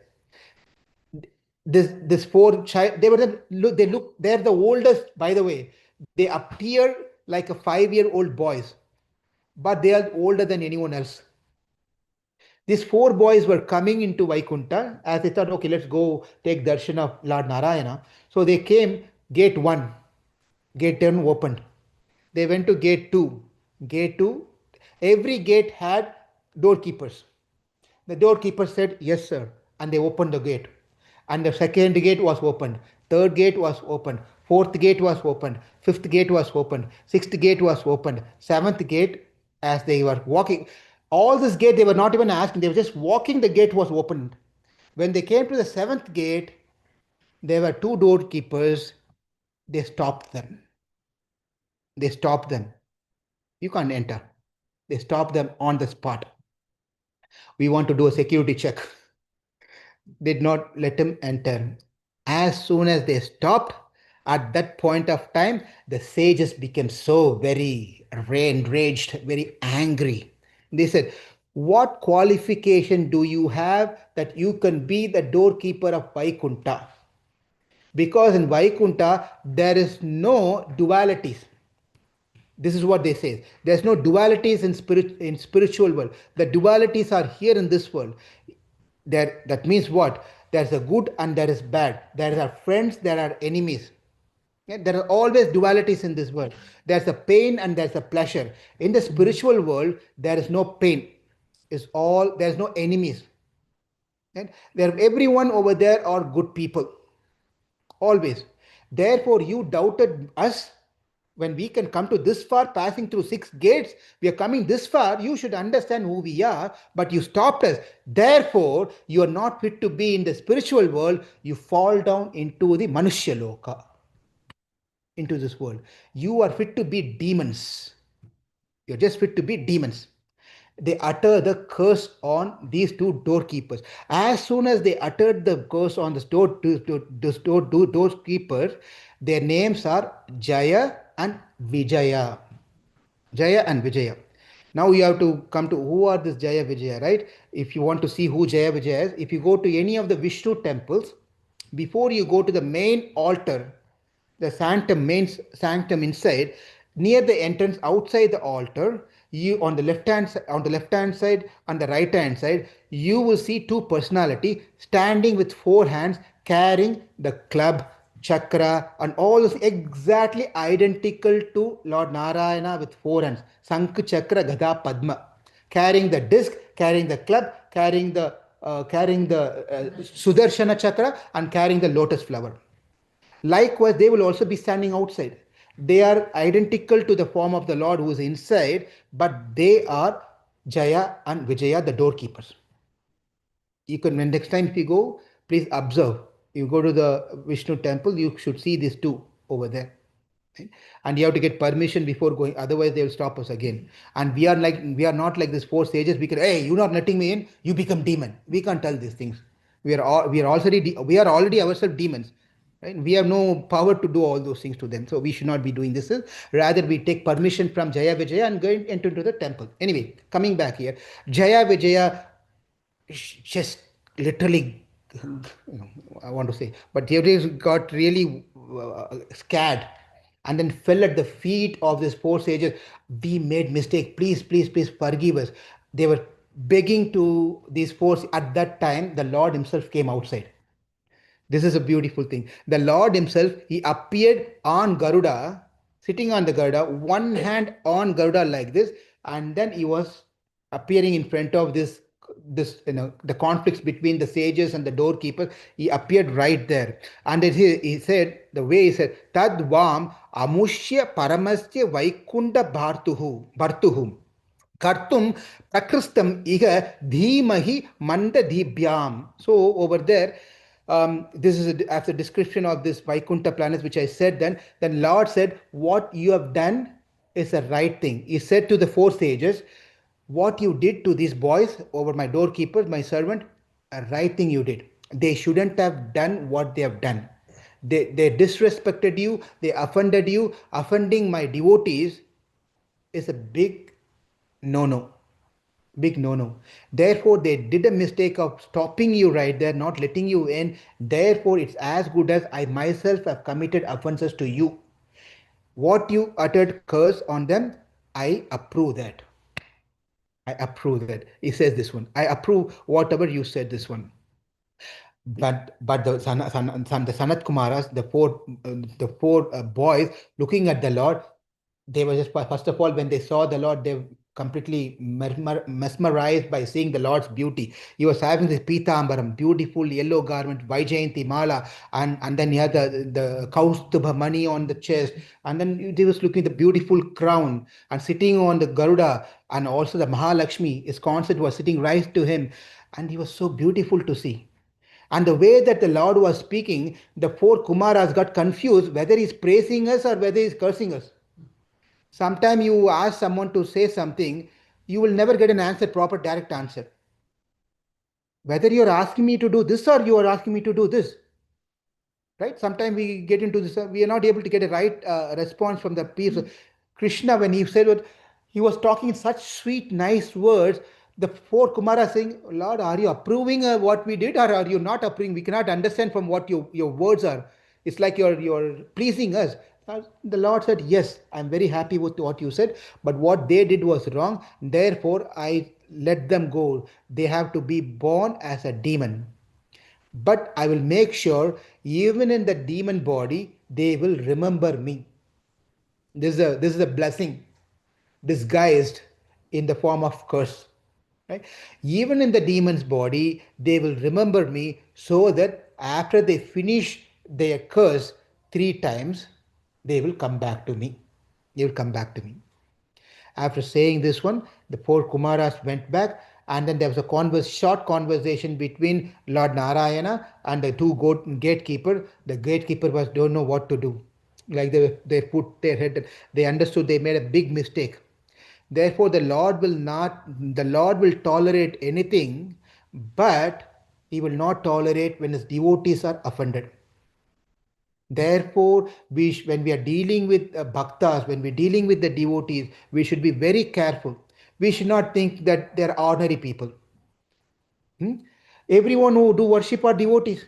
This 4 child, they're the oldest, by the way. They appear like a 5-year-old boys, but they are older than anyone else. These 4 boys were coming into Vaikunta as they thought, okay, let's go take darshan of Lord Narayana. So they came, gate 1, gate 10 opened. They went to gate 2. Gate 2, every gate had doorkeepers. The doorkeeper said, yes, sir. And they opened the gate. And the second gate was opened. Third gate was opened. Fourth gate was opened. Fifth gate was opened. Sixth gate was opened. Seventh gate, as they were walking, all this gate they were not even asking. They were just walking. The gate was opened. When they came to the seventh gate, there were two doorkeepers. They stopped them. They stopped them. You can't enter. They stopped them on the spot. We want to do a security check. Did not let him enter. As soon as they stopped, at that point of time, the sages became so very enraged, very angry. They said, what qualification do you have that you can be the doorkeeper of Vaikunta? Because in Vaikunta, there is no dualities. This is what they say. There's no dualities in spiritual world. The dualities are here in this world. That means what? There's a good and there is bad. There are friends, there are enemies. Yeah, there are always dualities in this world. There's a pain and there's a pleasure. In the spiritual world, there is no pain. There's no enemies. And everyone over there are good people. Always. Therefore, you doubted us. When we can come to this far, passing through 6 gates, we are coming this far, you should understand who we are, but you stopped us. Therefore, you are not fit to be in the spiritual world. You fall down into the Manushya Loka, into this world. You are fit to be demons. You're just fit to be demons. They utter the curse on these two doorkeepers. As soon as they uttered the curse on this doorkeepers, their names are Jaya and Vijaya. Jaya and Vijaya. Now you have to come to who are this Jaya Vijaya, right? If you want to see who Jaya Vijaya is, if you go to any of the Vishnu temples, before you go to the main altar, the main sanctum inside, near the entrance outside the altar, you on the left hand side and the right hand side, you will see two personality standing with 4 hands carrying the club, chakra and all this exactly identical to Lord Narayana with 4 hands, Sankh, Chakra, Gada, Padma, carrying the disc, carrying the club, carrying the Sudarshana chakra and carrying the lotus flower. Likewise, they will also be standing outside. They are identical to the form of the Lord who is inside, but they are Jaya and Vijaya, the doorkeepers. You can, when next time if you go, please observe. You go to the Vishnu temple, you should see these two over there. Right? And you have to get permission before going, otherwise they will stop us again. And we are not like these 4 sages. We can, hey, you're not letting me in, you become demon. We can't tell these things. We are already ourselves demons. Right? We have no power to do all those things to them. So we should not be doing this. Rather, we take permission from Jaya Vijaya and go into the temple. Anyway, coming back here, Jaya Vijaya just literally, I want to say, but they got really scared and then fell at the feet of these 4 sages. We made mistake. Please, please, please forgive us. They were begging to these 4. At that time, the Lord himself came outside. This is a beautiful thing. The Lord himself, he appeared on Garuda, sitting on the Garuda, one hand on Garuda like this, and then he was appearing in front of this the conflicts between the sages and the doorkeepers. He appeared right there, and he said, the way he said, Tad Vam Amushya Paramasya Vaikunta Bhartuhu Kartum Prakristam Iga Dhimahi Mandadibhyam. So over there, this is after description of this Vaikunta planets, which I said then Lord said, what you have done is the right thing. He said to the 4 sages, what you did to these boys over my doorkeepers, my servant, a right thing you did. They shouldn't have done what they have done. They disrespected you, they offended you. Offending my devotees is a big no. Big no. Therefore, they did a mistake of stopping you right there, not letting you in. Therefore, it's as good as I myself have committed offenses to you. What you uttered curse on them, I approve that. I approve that. He says this one. I approve whatever you said this one. But the Sanat Kumaras, the four boys looking at the Lord, they were just, first of all, when they saw the Lord, they completely mesmerized by seeing the Lord's beauty. He was having this Pitambaram, beautiful yellow garment, Vaijayanti Mala, and then he had the Kaustubha money on the chest, and then he was looking at the beautiful crown and sitting on the Garuda, and also the Mahalakshmi, his consort was sitting right to him, and he was so beautiful to see. And the way that the Lord was speaking, the four Kumaras got confused whether he's praising us or whether he's cursing us. Sometimes you ask someone to say something, you will never get an answer, proper direct answer. Whether you're asking me to do this or you are asking me to do this. Right? Sometimes we get into this, we are not able to get a right response from the people. Krishna, when he said what he was talking in such sweet, nice words, the four Kumaras saying, Lord, are you approving what we did or are you not approving? We cannot understand from what your words are. It's like you're pleasing us. The Lord said, yes, I'm very happy with what you said, but what they did was wrong. Therefore, I let them go. They have to be born as a demon. But I will make sure, even in the demon body, they will remember me. This is a blessing disguised in the form of curse. Right? Even in the demon's body, they will remember me, so that after they finish their curse 3 times, they will come back to me. They will come back to me. After saying this one, the four Kumaras went back, and then there was a short conversation between Lord Narayana and the two gatekeeper. The gatekeeper was don't know what to do. Like they put their head, they understood they made a big mistake. Therefore, the Lord will tolerate anything, but he will not tolerate when his devotees are offended. Therefore, when we are dealing with bhaktas, when we are dealing with the devotees, we should be very careful. We should not think that they are ordinary people. Everyone who do worship are devotees.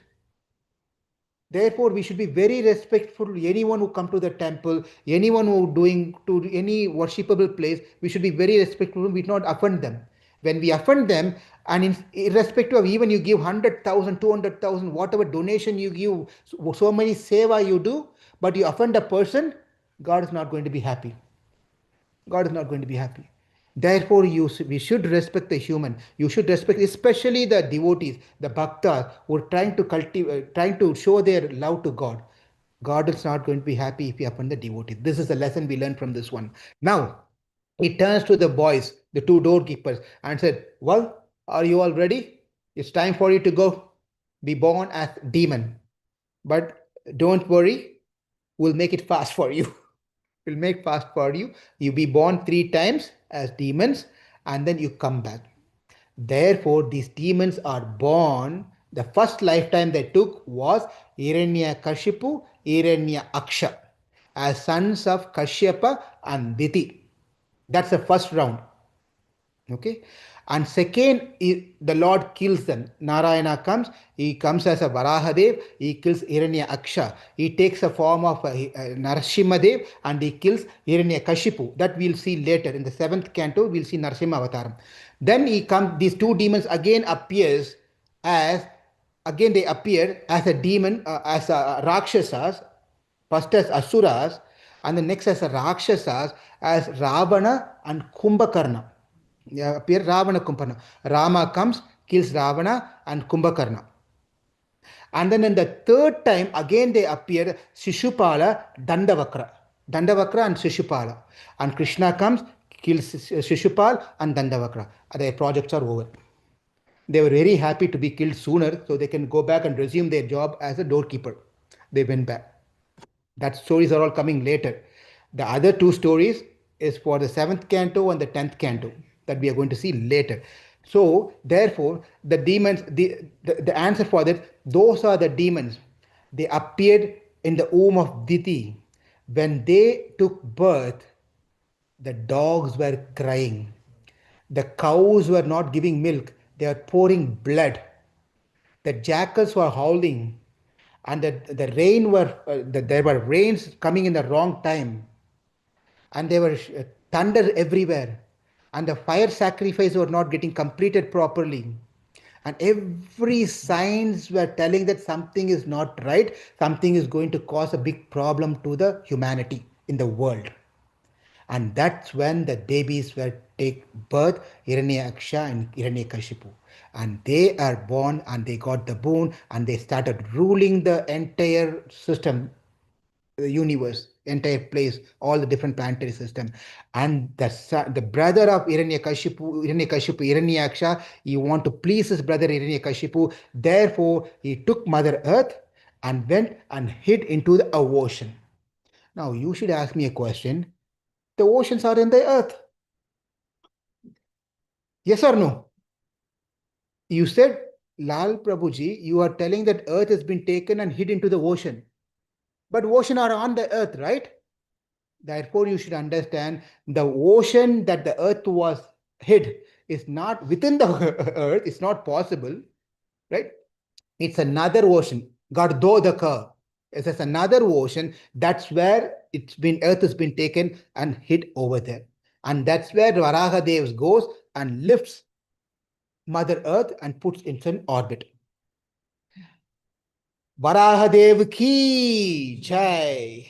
Therefore, we should be very respectful to anyone who come to the temple, anyone who doing to any worshipable place. We should be very respectful. We should not offend them. When we offend them, and irrespective of even you give 100,000, 200,000, whatever donation you give, so many seva you do, but you offend a person, God is not going to be happy. God is not going to be happy. Therefore, we should respect the human. You should respect, especially the devotees, the bhaktas who are trying to cultivate, trying to show their love to God. God is not going to be happy if you offend the devotees. This is the lesson we learned from this one. Now, he turns to the boys, the two doorkeepers, and said, well, are you all ready? It's time for you to go. Be born as demon. But don't worry, we'll make it fast for you. We'll make fast for you. You be born 3 times as demons, and then you come back. Therefore, these demons are born. The first lifetime they took was Hiranyakashipu, Hiranyaksha, as sons of Kashyapa and Diti. That's the first round. Okay. And second, the Lord kills them. Narayana comes, he comes as a Varahadev, he kills Hiranyaksha. He takes a form of Narasimhadev and he kills Hiranyakashipu. That we'll see later. In the 7th canto, we'll see Narasimha Avataram. Then these two demons again appears as, again they appear as a demon, as a Rakshasas, first as Asuras, and the next as a Rakshasas, as Ravana and Kumbhakarna. Appear Ravana Kumbhakarna. Rama comes, kills Ravana and Kumbhakarna. And then in the third time, again they appear Shishupala, Dandavakra. Dandavakra and Shishupala. And Krishna comes, kills Shishupal and Dandavakra. Their projects are over. They were very happy to be killed sooner so they can go back and resume their job as a doorkeeper. They went back. That stories are all coming later. The other two stories is for the 7th canto and the 10th canto that we are going to see later. So, therefore, the demons, the answer for that, those are the demons. They appeared in the womb of Diti. When they took birth, the dogs were crying. The cows were not giving milk, they were pouring blood. The jackals were howling, and there were rains coming in the wrong time, and there were thunder everywhere, and the fire sacrifice were not getting completed properly, and every signs were telling that something is not right, something is going to cause a big problem to the humanity in the world. And that's when the babies were take birth, Hiranyaksha and Hiranyakashipu. And they are born and they got the boon and they started ruling the entire system, the universe, entire place, all the different planetary system. And the brother of Hiranyaksha, he want to please his brother Hiranyakashipu. Therefore, he took Mother Earth and went and hid into the ocean. Now, you should ask me a question. The oceans are in the earth. Yes or no? You said, Lal Prabhuji, you are telling that earth has been taken and hid into the ocean. But ocean are on the earth, right? Therefore, you should understand the ocean that the earth was hid is not within the earth. It's not possible, right? It's another ocean. Gardodaka. It's just another ocean. That's where earth has been taken and hid over there. And that's where Varaha Dev goes and lifts Mother Earth and puts it in orbit. Varaha Dev ki jai.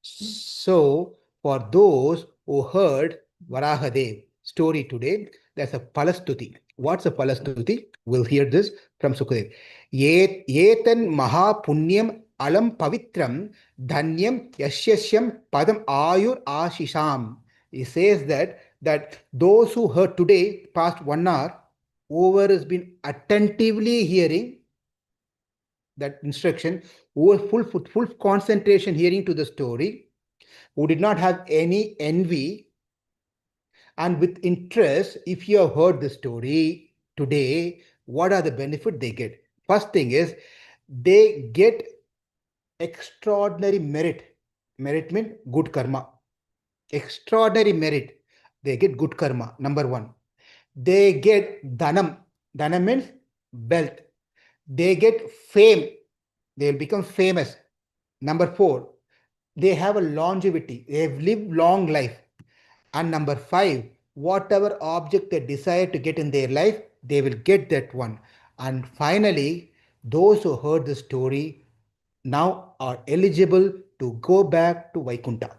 So, for those who heard Varaha Dev story today, there's a Palastuti. What's a Palastuti? We'll hear this from Sukadev. Yetan Maha Punyam Alam Pavitram Dhanyam Yashyashyam Padam Ayur Ashisham. He says that those who heard today, past 1 hour, whoever has been attentively hearing that instruction, who was full concentration hearing to the story, who did not have any envy, and with interest, if you have heard the story today, what are the benefits they get? First thing is, they get extraordinary merit. Merit means good karma. Extraordinary merit. They get good karma, number one. They get dhanam. Dhanam means wealth. They get fame. They will become famous. Number four, they have a longevity. They have lived long life. And number five, whatever object they desire to get in their life, they will get that one. And finally, those who heard the story now are eligible to go back to Vaikunta.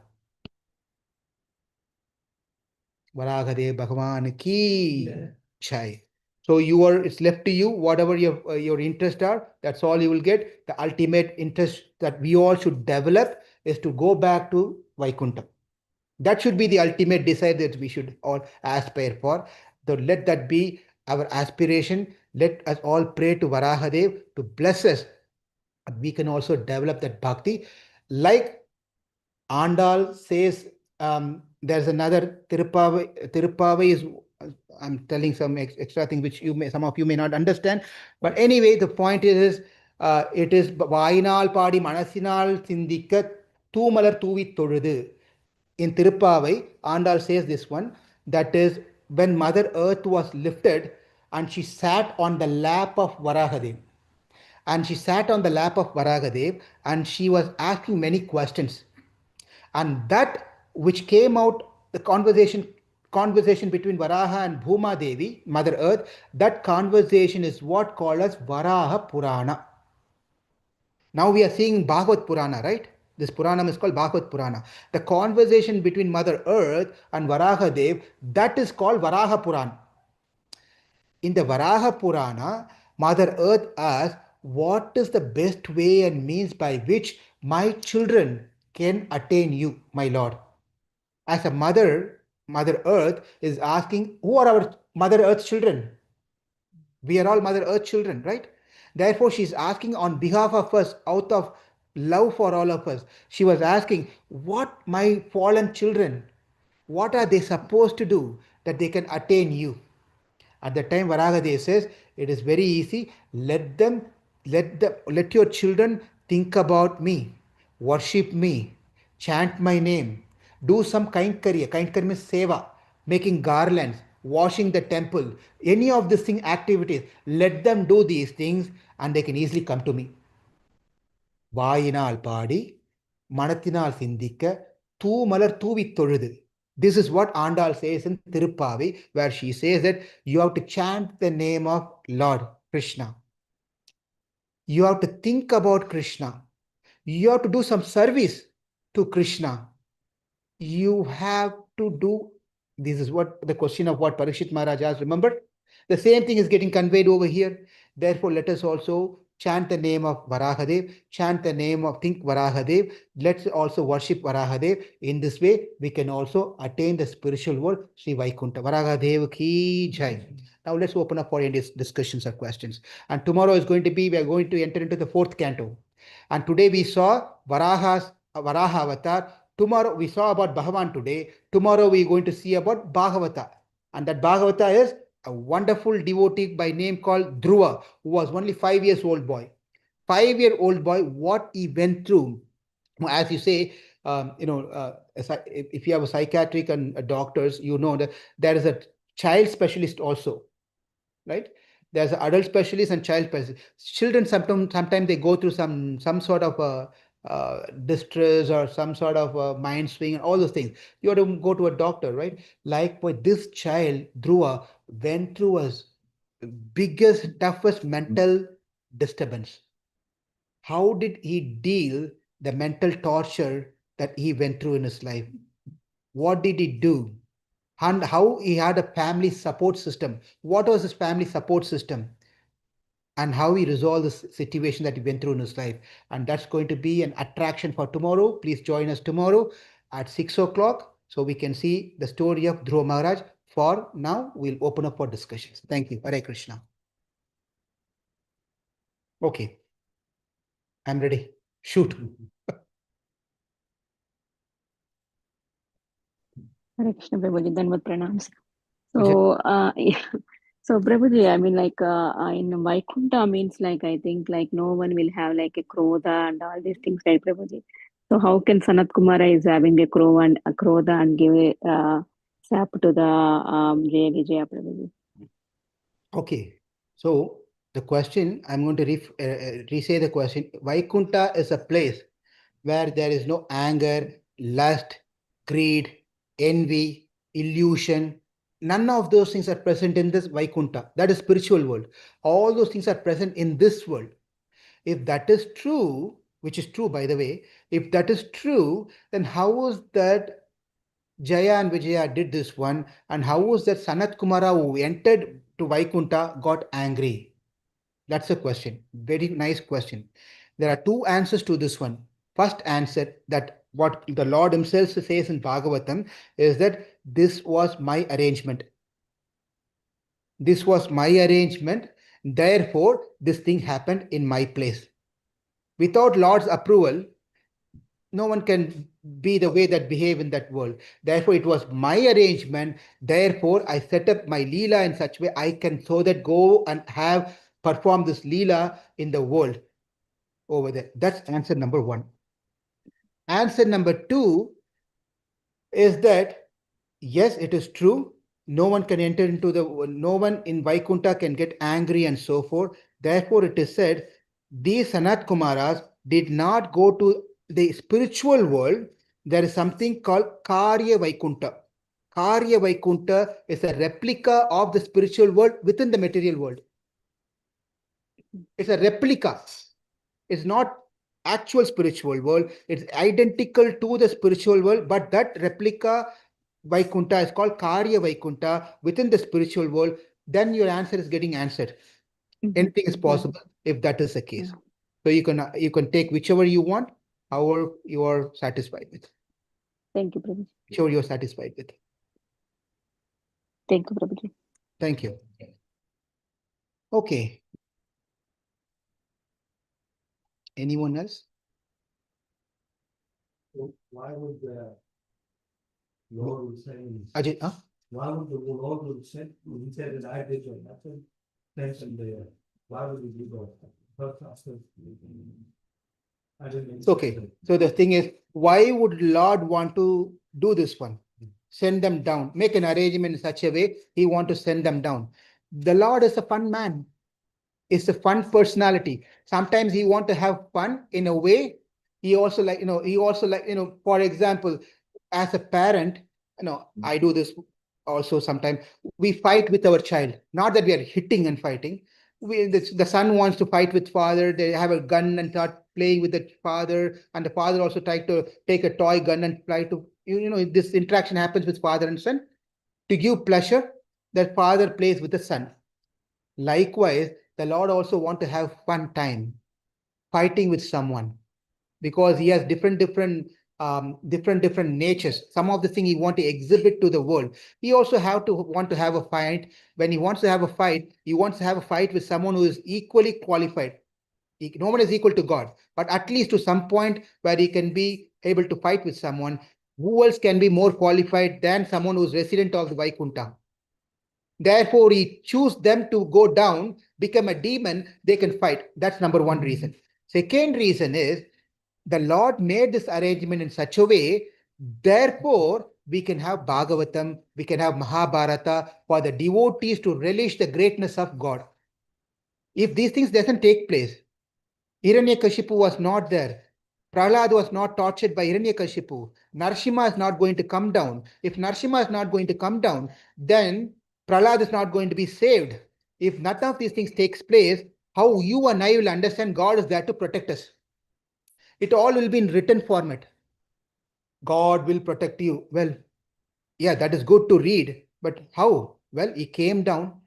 Varahadev Bhagavan ki jai. So it's left to you, whatever your interests are, that's all you will get. The ultimate interest that we all should develop is to go back to Vaikunta. That should be the ultimate desire that we should all aspire for. So let that be our aspiration. Let us all pray to Varahadev to bless us. We can also develop that bhakti. Like Andal says, there's another Tirupavai. Tirupavai is, I'm telling some extra thing which some of you may not understand. But anyway, the point is it is Vainal Padi Manasinal Sindika Toomalar Tuvi Torudu. In Tirupavai, Andal says this one, that is when Mother Earth was lifted and she sat on the lap of Varahadev. And she sat on the lap of Varahadev and she was asking many questions. And that which came out, the conversation between Varaha and Bhuma Devi, Mother Earth, that conversation is what called as Varaha Purana. Now we are seeing Bhagavat Purana, right? This Purana is called Bhagavat Purana. The conversation between Mother Earth and Varaha Dev, that is called Varaha Purana. In the Varaha Purana, Mother Earth asks, what is the best way and means by which my children can attain you, my Lord? As a mother, Mother Earth is asking, who are our Mother Earth's children? We are all Mother Earth children, right? Therefore, she's asking on behalf of us, out of love for all of us. She was asking, what my fallen children, what are they supposed to do that they can attain you? At the time, Varahadev says, it is very easy. Let your children think about me, worship me, chant my name, do some kainkariya. Kainkariya means seva, making garlands, washing the temple, any of these activities. Let them do these things and they can easily come to me. Vaayinal paadi, manathinal sindhikka, malar toovi tozhudu. This is what Andal says in Tiruppavi, where she says that you have to chant the name of Lord Krishna. You have to think about Krishna. You have to do some service to Krishna. you have to do, this is what the question of what Parīkṣit Mahārāja asked, remember? The same thing is getting conveyed over here. Therefore, let us also chant the name of Varahadev, chant the name of, think Varahadev. Let's also worship Varahadev. In this way, we can also attain the spiritual world, Sri Vaikunta. Varahadev ki jai. Now let's open up for any discussions or questions. And tomorrow is going to be, we are going to enter into the 4th canto. And today we saw Varaha Avatara. Tomorrow we saw about Bhagavan today. Tomorrow we are going to see about Bhagavata. And that Bhagavata is a wonderful devotee by name called Dhruva, who was only 5 years old boy. 5-year-old boy, what he went through. As you say, if you have a psychiatric and doctors, you know that there is a child specialist also, right? There's an adult specialist and child specialist. Children sometimes they go through some sort of distress or some sort of mind swing and all those things. You have to go to a doctor, right? Like with this child, Dhruva went through a biggest, toughest mental disturbance. How did he deal the mental torture that he went through in his life? What did he do? And how he had a family support system. What was his family support system? And how he resolved this situation that he went through in his life. And that's going to be an attraction for tomorrow. Please join us tomorrow at 6 o'clock so we can see the story of Dhruva Maharaj. For now, we'll open up for discussions. Thank you. Hare Krishna. Okay. I'm ready. Shoot. Hare Krishna, Prabhuji, Dhanvat pranams. So, so Prabhuji, I mean, like in Vaikunta means like, I think like no one will have like a krodha and all these things, right, Prabhuji? So how can Sanat Kumara is having a krodha and give a sap to the Jaya Vijaya, Prabhuji? Okay. So the question, I'm going to re-say the question. Vaikunta is a place where there is no anger, lust, greed, envy, illusion. None of those things are present in this Vaikunta. That is spiritual world. All those things are present in this world. If that is true, which is true, by the way, if that is true, then how was that Jaya and Vijaya did this one, and how was that Sanat Kumara who entered to Vaikunta got angry? That's a question. Very nice question. There are two answers to this one. First answer, that what the Lord himself says in Bhagavatam is that this was my arrangement. This was my arrangement. Therefore, this thing happened in my place. Without Lord's approval, no one can be the way that behave in that world. Therefore, it was my arrangement. Therefore, I set up my Leela in such way I can so that go and have perform this Leela in the world over there. That's answer number one. Answer number two is that, yes, it is true. No one can enter into no one in Vaikunta can get angry and so forth. Therefore, it is said, these Sanat Kumaras did not go to the spiritual world. There is something called Karya Vaikunta. Karya Vaikunta is a replica of the spiritual world within the material world. It's a replica. It's not actual spiritual world. It's identical to the spiritual world, but that replica Vaikunta is called Karya Vaikunta within the spiritual world. Then your answer is getting answered. Anything is possible if that is the case. So you can take whichever you want, however you are satisfied with. Thank you, Prabhuji. Whichever you are satisfied with. Thank you, Prabhuji. Thank you. Okay. Anyone else? So why would the Lord would say, Ajay, why would the Lord would say, he said that I did nothing, thanks and the, why would he do that? I didn't. Okay. So the thing is, why would Lord want to do this one? Send them down, make an arrangement in such a way he want to send them down. The Lord is a fun man. It's a fun personality. Sometimes he want to have fun in a way. He also for example, as a parent, I do this also sometimes. We fight with our child. Not that we are hitting and fighting. The son wants to fight with father. They have a gun and thought playing with the father, and the father also tried to take a toy gun and try to, this interaction happens with father and son. To give pleasure, that father plays with the son. Likewise, the Lord also want to have fun time, fighting with someone, because he has different natures. Some of the thing he want to exhibit to the world. He also want to have a fight. When he wants to have a fight, he wants to have a fight with someone who is equally qualified. No one is equal to God, but at least to some point where he can be able to fight with someone. Who else can be more qualified than someone who is resident of the Vaikunta? Therefore, he choose them to go down, become a demon, they can fight. That's number one reason. Second reason is, the Lord made this arrangement in such a way, therefore, we can have Bhagavatam, we can have Mahabharata for the devotees to relish the greatness of God. If these things doesn't take place, Hiranyakashipu was not there. Prahlad was not tortured by Hiranyakashipu. Narsimha is not going to come down. If Narsimha is not going to come down, then Prahlad is not going to be saved. If none of these things takes place, how you and I will understand God is there to protect us? It all will be in written format. God will protect you. Well, yeah, that is good to read. But how? Well, he came down.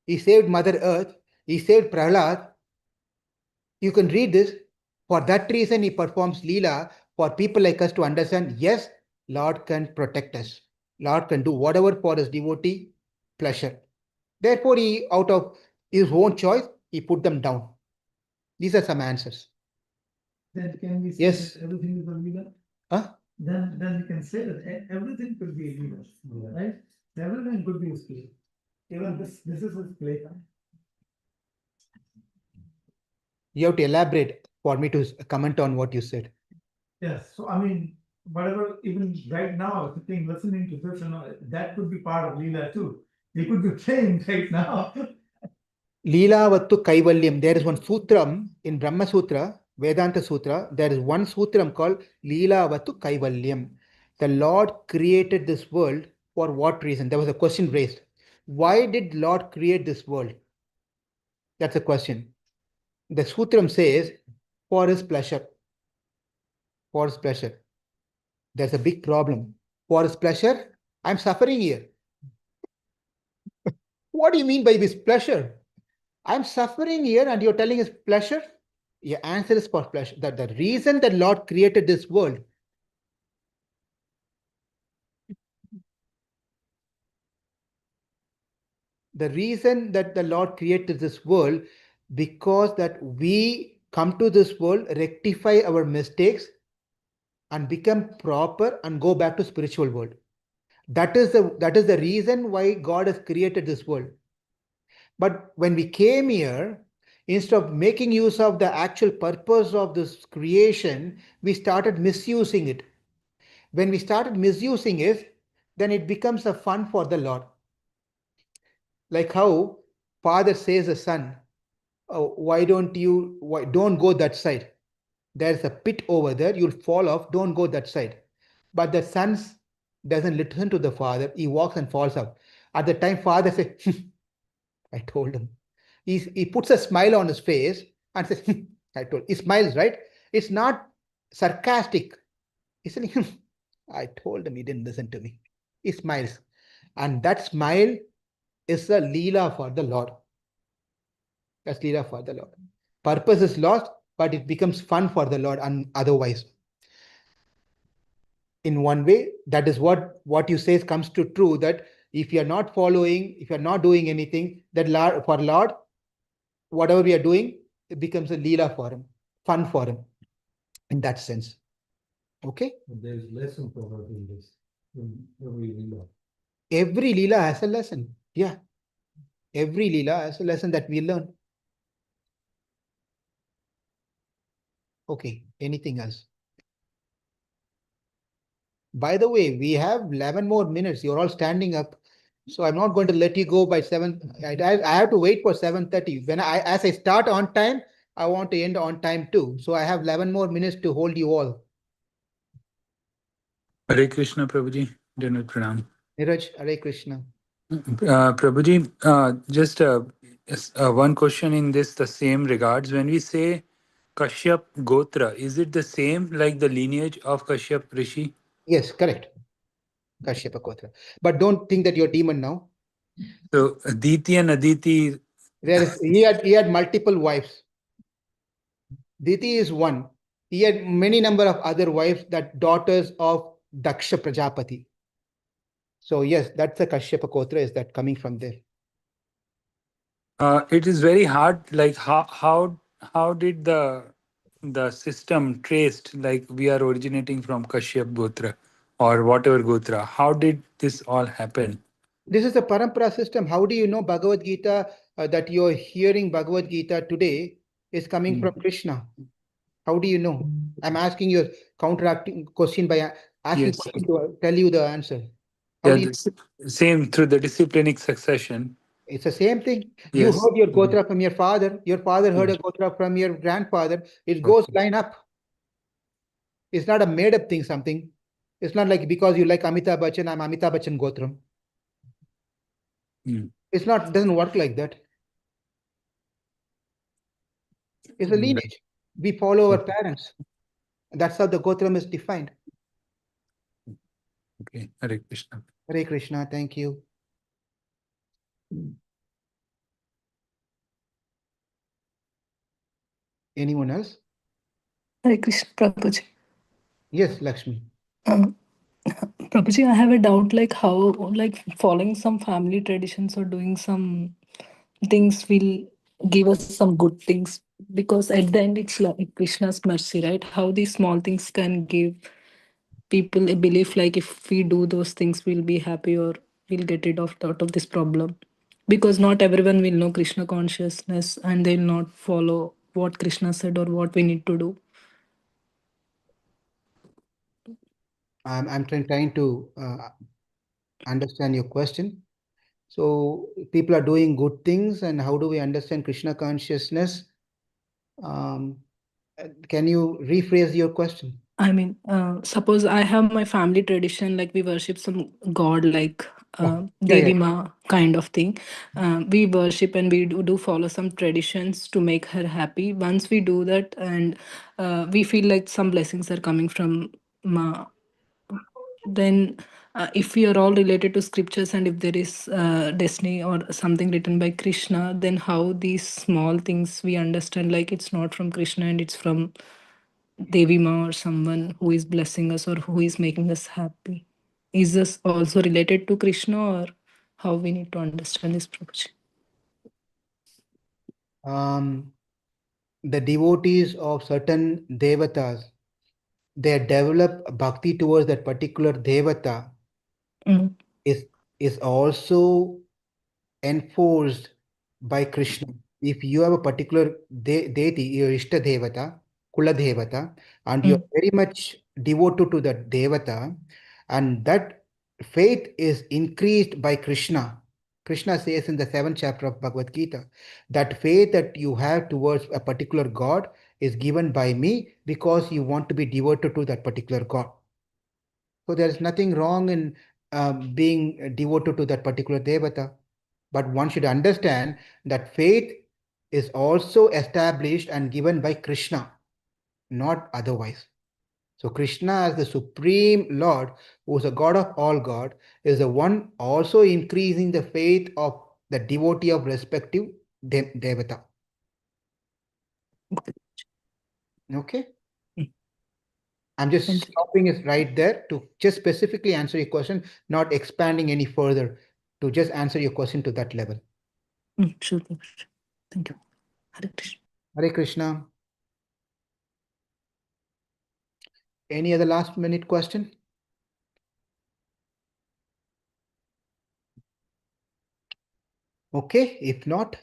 He saved Mother Earth. He saved Prahlad. You can read this. For that reason, he performs Leela for people like us to understand, yes, Lord can protect us. Lord can do whatever for his devotee pleasure. Therefore, he, out of his own choice, he put them down. These are some answers. Then can we say Yes. that everything is a leader? Huh? Then we can say that everything could be a leader, right? Everything could be a play. Even this is his play. You have to elaborate for me to comment on what you said. Yes, so I mean, whatever, even right now, sitting listening to this, that could be part of Leela too. They could be playing right now. Leela Vattu Kaivalyam. There is one sutram in Brahma Sutra, Vedanta Sutra. There is one sutram called Leela Vattu Kaivalyam. The Lord created this world for what reason? There was a question raised. Why did Lord create this world? That's a question. The sutram says, for his pleasure. For his pleasure. There's a big problem. For his pleasure, I'm suffering here. What do you mean by this pleasure? I'm suffering here and you're telling us pleasure? Your answer is for pleasure. That the reason that Lord created this world, the reason that the Lord created this world, because that we come to this world, rectify our mistakes and become proper and go back to spiritual world. That is the reason why God has created this world. But when we came here, instead of making use of the actual purpose of this creation, we started misusing it. When we started misusing it, then it becomes a fun for the Lord. Like how father says a son, oh, don't go that side. There's a pit over there, you'll fall off, don't go that side. But the son doesn't listen to the father, he walks and falls off. At the time, father says, I told him. He puts a smile on his face and says, I told. He smiles, right? It's not sarcastic. He's saying, I told him, he didn't listen to me. He smiles. And that smile is a Leela for the Lord. That's Leela for the Lord. Purpose is lost, but it becomes fun for the Lord and otherwise. In one way, that is what you say comes to true, that if you're not following, if you're not doing anything, that for Lord, whatever we are doing, it becomes a Leela for him, fun for him, in that sense. Okay? There's lesson for us in this. In every Leela. Every Leela has a lesson. Yeah. Every Leela has a lesson that we learn. Okay. Anything else? By the way, we have 11 more minutes. You're all standing up. So I'm not going to let you go by 7. I have to wait for 7:30. As I start on time, I want to end on time too. So I have 11 more minutes to hold you all. Hare Krishna, Prabhuji. Dinut Pranam. Niraj, Hare Krishna. Prabhuji, just one question in this, the same regards. When we say Kashyap Gotra, is it the same like the lineage of Kashyap Rishi? Yes, correct. Kashyapa Gotra. But don't think that you're demon now. So Aditi and Aditi, He had multiple wives. Diti is one. He had many number of other wives, that daughters of Daksha Prajapati. So yes, that's the Kashyapa Gotra, is that coming from there. it is very hard. Like how did the system traced, like we are originating from Kashyap Gotra or whatever Gotra? How did this all happen? This is the parampara system. How do you know Bhagavad Gita, that you're hearing Bhagavad Gita today is coming from Krishna? How do you know? I'm asking you a counteracting question by asking Yes. question to tell you the answer. How Yeah, do you? same through the disciplinic succession. It's the same thing. You Yes. heard your Gotra from your father. Your father heard a Gotra from your grandfather. It goes line up. It's not a made up thing, something. It's not like because you like Amitabh Bachchan, I'm Amitabh Bachchan Gotram. It's not, doesn't work like that. It's a lineage. We follow our parents. That's how the Gotram is defined. Okay, Hare Krishna. Hare Krishna, thank you. Anyone else? Hare Krishna, Prabhuji. Yes, Lakshmi. Prabhuji, I have a doubt, like how, like following some family traditions or doing some things will give us some good things, because at the end it's like Krishna's mercy, right? How these small things can give people a belief, like if we do those things we'll be happy or we'll get rid of out of this problem, because not everyone will know Krishna consciousness and they'll not follow what Krishna said or what we need to do. I'm trying to understand your question. So people are doing good things, and how do we understand Krishna consciousness? Can you rephrase your question? I mean, suppose I have my family tradition, like we worship some god, like Yeah, Devi Ma kind of thing. We worship and we do follow some traditions to make her happy. Once we do that, and we feel like some blessings are coming from Ma, then if we are all related to scriptures and if there is destiny or something written by Krishna, then how these small things we understand, like it's not from Krishna and it's from Devi Ma or someone who is blessing us or who is making us happy. Is this also related to Krishna, or how we need to understand this, Prabhuji? The devotees of certain devatas, they develop bhakti towards that particular devata, is also enforced by Krishna. If you have a particular deity, your Ishta Devata, Kula Devata, and you're very much devoted to that Devata, and that faith is increased by Krishna. Krishna says in the 7th chapter of Bhagavad Gita, that faith that you have towards a particular God is given by me because you want to be devoted to that particular God. So there is nothing wrong in being devoted to that particular Devata. But one should understand that faith is also established and given by Krishna, not otherwise. So Krishna, as the Supreme Lord, who is a God of all God, is the one also increasing the faith of the devotee of respective Devata. Okay? I'm just stopping it right there to just specifically answer your question, not expanding any further, to just answer your question to that level. Sure, Prabhuji. Thank you. Hare Krishna. Hare Krishna. Any other last minute question? Okay, if not,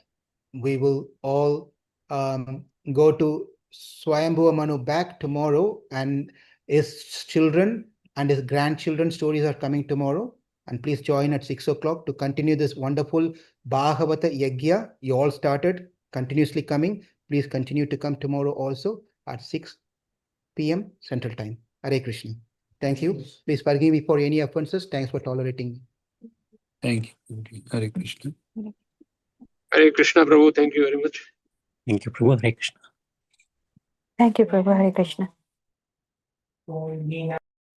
we will all go to Swayambhuva Manu back tomorrow, and his children and his grandchildren stories are coming tomorrow. And please join at 6 o'clock to continue this wonderful Bhagavata Yagya. You all started continuously coming. Please continue to come tomorrow also at 6 p.m. Central Time. Hare Krishna. Thank you. Please forgive me for any offenses. Thanks for tolerating me. Thank you. Hare Krishna. Hare Krishna, Prabhu. Thank you very much. Thank you, Prabhu. Hare Krishna. Thank you, Prabhu. Hare Krishna.